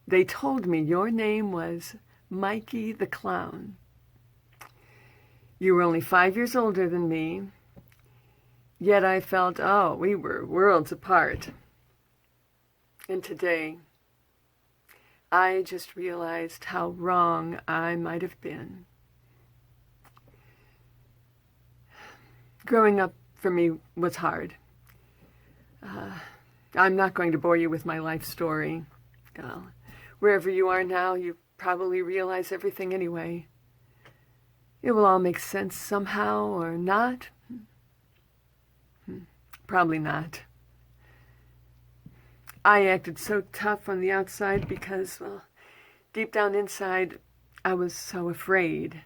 Speaker 12: They told me your name was Mikey the Clown. You were only 5 years older than me, yet I felt, oh, we were worlds apart. And today, I just realized how wrong I might have been. Growing up for me was hard. I'm not going to bore you with my life story. Wherever you are now, you probably realize everything anyway. It will all make sense somehow or not. Probably not. I acted so tough on the outside because, well, deep down inside, I was so afraid.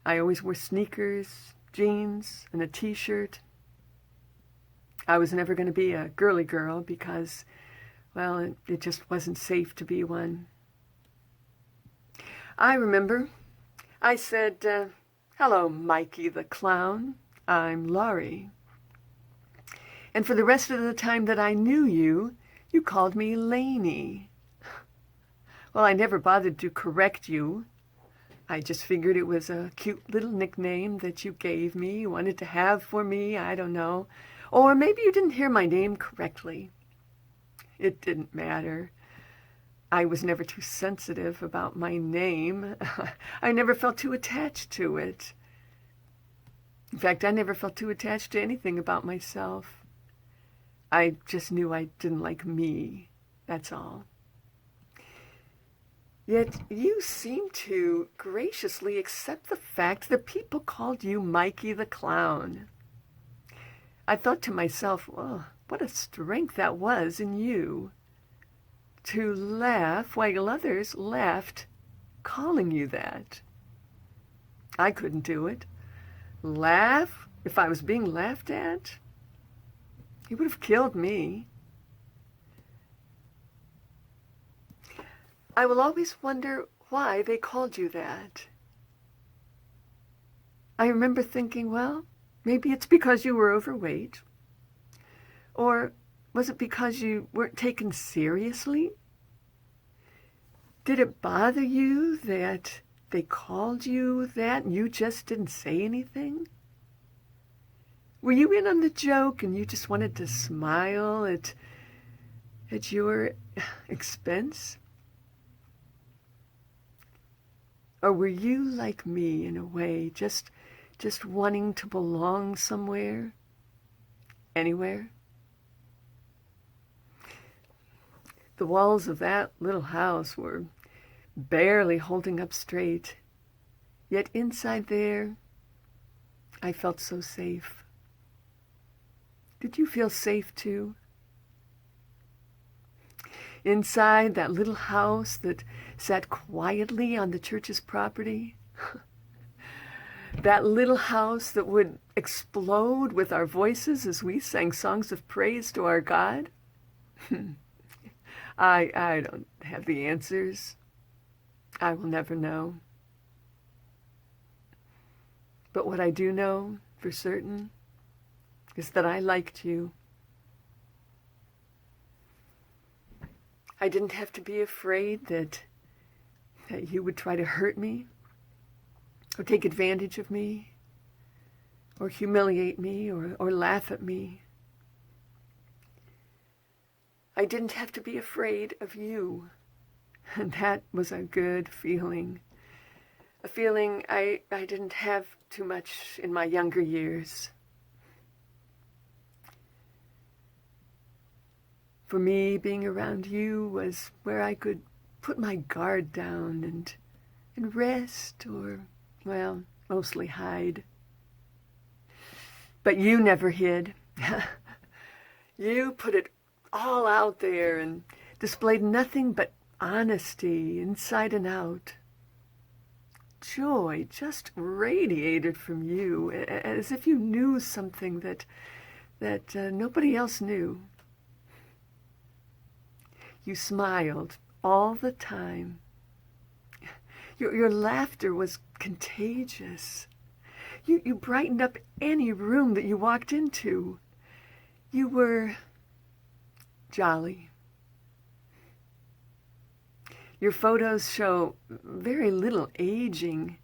Speaker 12: I always wore sneakers, jeans, and a t-shirt. I was never going to be a girly girl because, well, it just wasn't safe to be one. I remember I said, hello, Mikey the Clown. I'm Laurie. And for the rest of the time that I knew you, you called me Lainey. Well, I never bothered to correct you. I just figured it was a cute little nickname that you gave me, wanted to have for me, I don't know. Or maybe you didn't hear my name correctly. It didn't matter. I was never too sensitive about my name. I never felt too attached to it. In fact, I never felt too attached to anything about myself. I just knew I didn't like me, that's all. Yet you seemed to graciously accept the fact that people called you Mikey the Clown. I thought to myself, well, what a strength that was in you. To laugh while others laughed, calling you that. I couldn't do it. Laugh if I was being laughed at? It would have killed me. I will always wonder why they called you that. I remember thinking, well, maybe it's because you were overweight. Or was it because you weren't taken seriously? Did it bother you that they called you that and you just didn't say anything? Were you in on the joke and you just wanted to smile at your expense? Or were you like me in a way, just wanting to belong somewhere, anywhere? The walls of that little house were barely holding up straight, yet inside there, I felt so safe. Did you feel safe too? Inside that little house that sat quietly on the church's property? That little house that would explode with our voices as we sang songs of praise to our God? I don't have the answers. I will never know. But what I do know for certain is that I liked you. I didn't have to be afraid that you would try to hurt me or take advantage of me or humiliate me or laugh at me. I didn't have to be afraid of you. And that was a good feeling. A feeling I didn't have too much in my younger years. For me, being around you was where I could put my guard down and rest or, well, mostly hide. But you never hid. You put it all out there and displayed nothing but honesty inside and out. Joy just radiated from you as if you knew something that nobody else knew. You smiled all the time. Your laughter was contagious. You brightened up any room that you walked into. You were jolly. Your photos show very little aging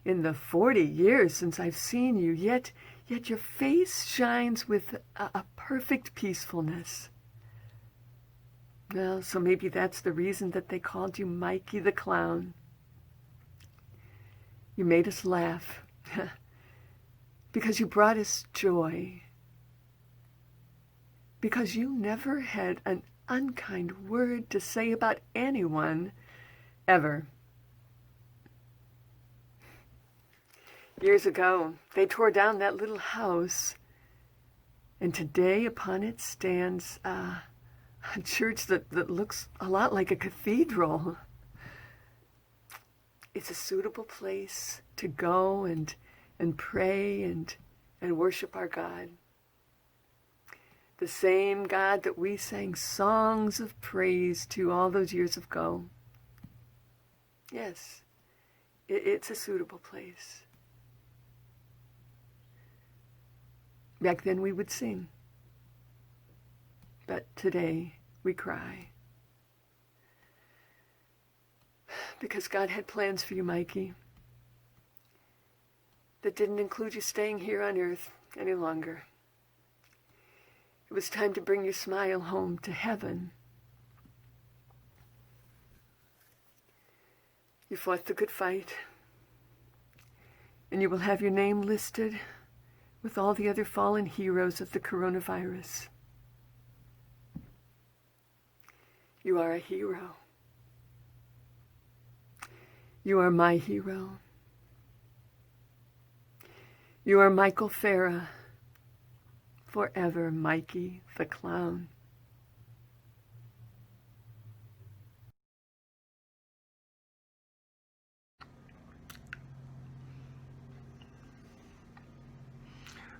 Speaker 12: in the 40 years since I've seen you, yet your face shines with a perfect peacefulness. Well, so maybe that's the reason that they called you Mikey the Clown. You made us laugh because you brought us joy, because you never had an unkind word to say about anyone, ever. Years ago, they tore down that little house, and today upon it stands a church that looks a lot like a cathedral. It's a suitable place to go and pray and worship our God. The same God that we sang songs of praise to all those years ago. Yes, it's a suitable place. Back then we would sing, but today we cry. Because God had plans for you, Mikey, that didn't include you staying here on earth any longer. It was time to bring your smile home to heaven. You fought the good fight, and you will have your name listed with all the other fallen heroes of the coronavirus. You are a hero. You are my hero. You are Michael Farah, forever Mikey the Clown.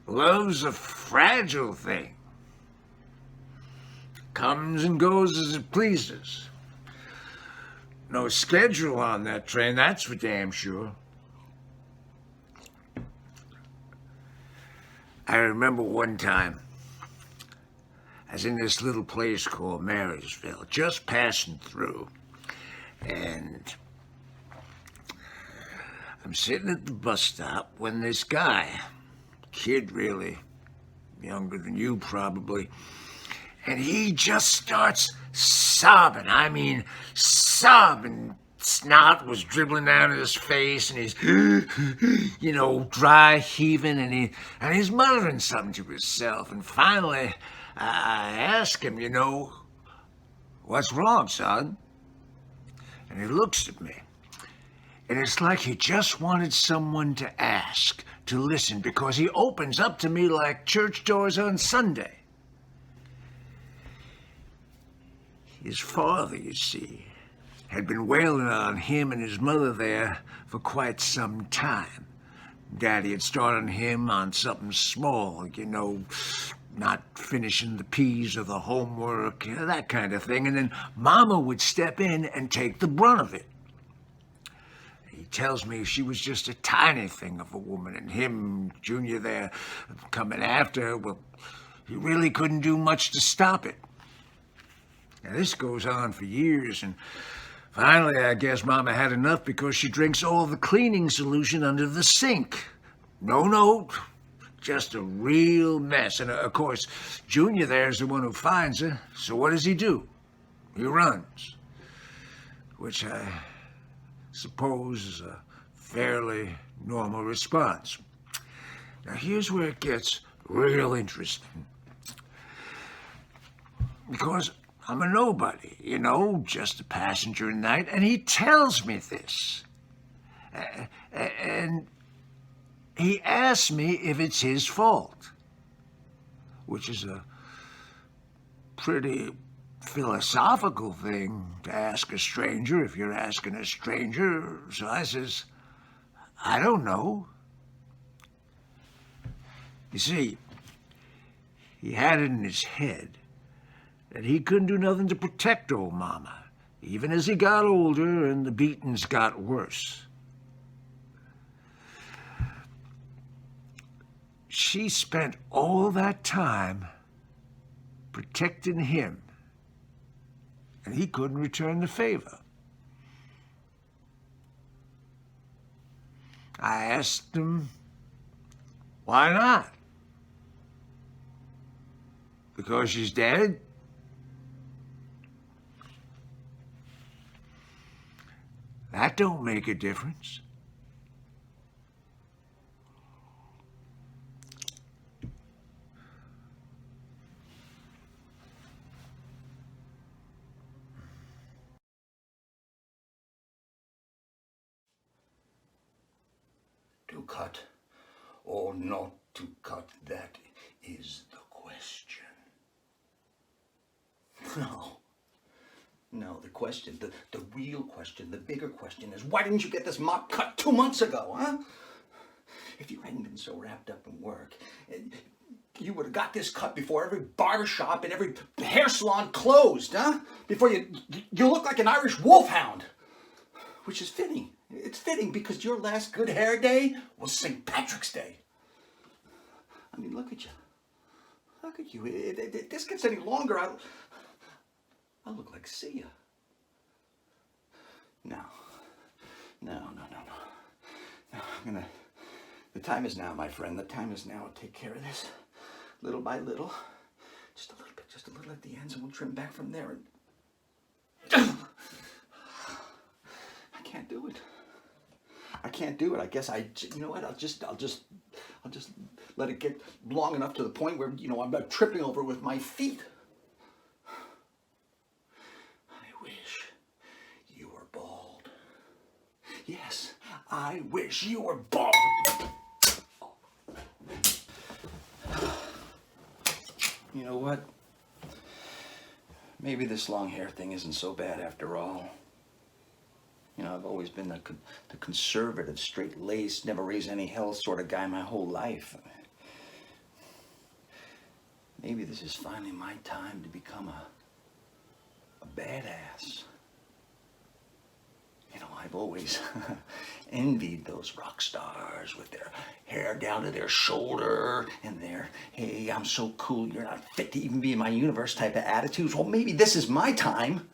Speaker 13: Love's a fragile thing. Comes and goes as it pleases. No schedule on that train, that's for damn sure. I remember one time, I was in this little place called Marysville, just passing through, and I'm sitting at the bus stop when this guy, kid really, younger than you probably, and he just starts sobbing. I mean, sobbing. Snot was dribbling down his face, and he's, dry heaving, and he's muttering something to himself. And finally, I ask him, what's wrong, son? And he looks at me, and it's like he just wanted someone to ask, to listen, because he opens up to me like church doors on Sunday. His father, you see, had been wailing on him and his mother there for quite some time. Daddy had started him on something small, not finishing the P's or the homework, that kind of thing. And then Mama would step in and take the brunt of it. He tells me she was just a tiny thing of a woman, and him, Junior there, coming after her, well, he really couldn't do much to stop it. Now, this goes on for years, and finally, I guess Mama had enough because she drinks all the cleaning solution under the sink. No, just a real mess. And of course, Junior there's the one who finds her, so what does he do? He runs, which I suppose is a fairly normal response. Now, here's where it gets real interesting. Because I'm a nobody, just a passenger night, and he tells me this. And he asks me if it's his fault, which is a pretty philosophical thing to ask a stranger if you're asking a stranger. So I says, I don't know. You see, he had it in his head that he couldn't do nothing to protect old Mama, even as he got older and the beatings got worse. She spent all that time protecting him, and he couldn't return the favor. I asked him, why not? Because she's dead? That don't make a difference.
Speaker 14: To cut or not to cut, that is the question. No, the question, the real question, the bigger question is, why didn't you get this mop cut 2 months ago, huh? If you hadn't been so wrapped up in work, you would have got this cut before every barbershop and every hair salon closed, huh? Before you look like an Irish wolfhound, which is fitting. It's fitting because your last good hair day was St. Patrick's Day. I mean, look at you. Look at you. If this gets any longer, I'll look like Sia. No. The time is now, my friend. The time is now. Take care of this, little by little. Just a little bit, just a little at the ends, and we'll trim back from there. And I can't do it. I can't do it. I guess you know what? I'll just let it get long enough to the point where, I'm not tripping over with my feet. I wish you were bald. Yes, I wish you were bald. You know what? Maybe this long hair thing isn't so bad after all. I've always been the conservative, straight-laced, never raise any hell sort of guy my whole life. Maybe this is finally my time to become a badass. I've always envied those rock stars with their hair down to their shoulder and their, hey, I'm so cool, you're not fit to even be in my universe type of attitudes. Well, maybe this is my time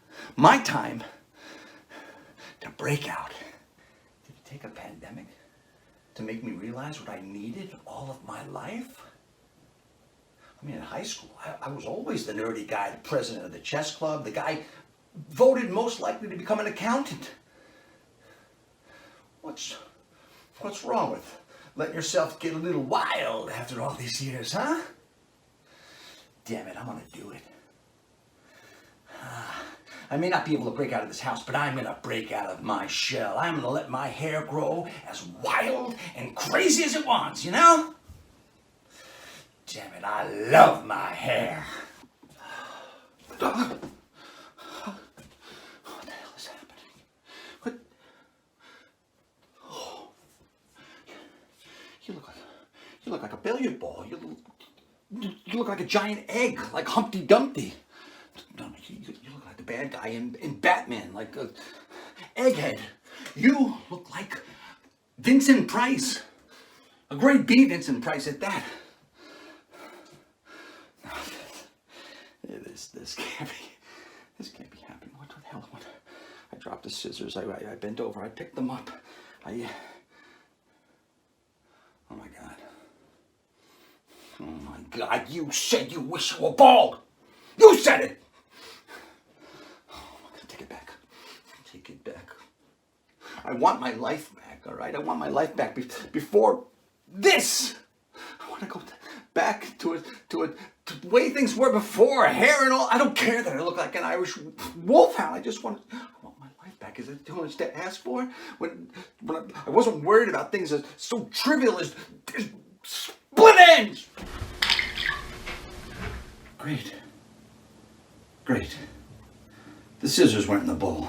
Speaker 14: to break out. Did it take a pandemic to make me realize what I needed all of my life? I mean, in high school, I was always the nerdy guy, the president of the chess club, the guy voted most likely to become an accountant. What's wrong with letting yourself get a little wild after all these years, huh? Damn it, I'm gonna do it. I may not be able to break out of this house, but I'm gonna break out of my shell. I'm gonna let my hair grow as wild and crazy as it wants, Damn it, I love my hair. What the hell is happening? What? Oh. You look like a billiard ball. You look like a giant egg, like Humpty Dumpty. No, you look like the bad guy in Batman, like Egghead. You look like Vincent Price. A great B Vincent Price at that. No, this can't be happening. What the hell? I dropped the scissors. I bent over. I picked them up. Oh my God. Oh my God, you said you wish you were bald. You said it. Oh, I'm gonna take it back. Take it back. I want my life back, all right? I want my life back before this. I want to go back to the way things were before, hair and all. I don't care that I look like an Irish wolfhound. I want my life back. Is it too much to ask for? When I wasn't worried about things as so trivial as split ends. Great. The scissors went in the bowl.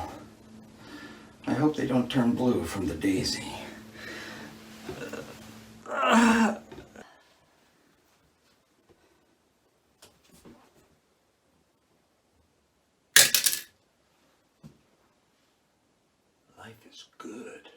Speaker 14: I hope they don't turn blue from the daisy. Life is good.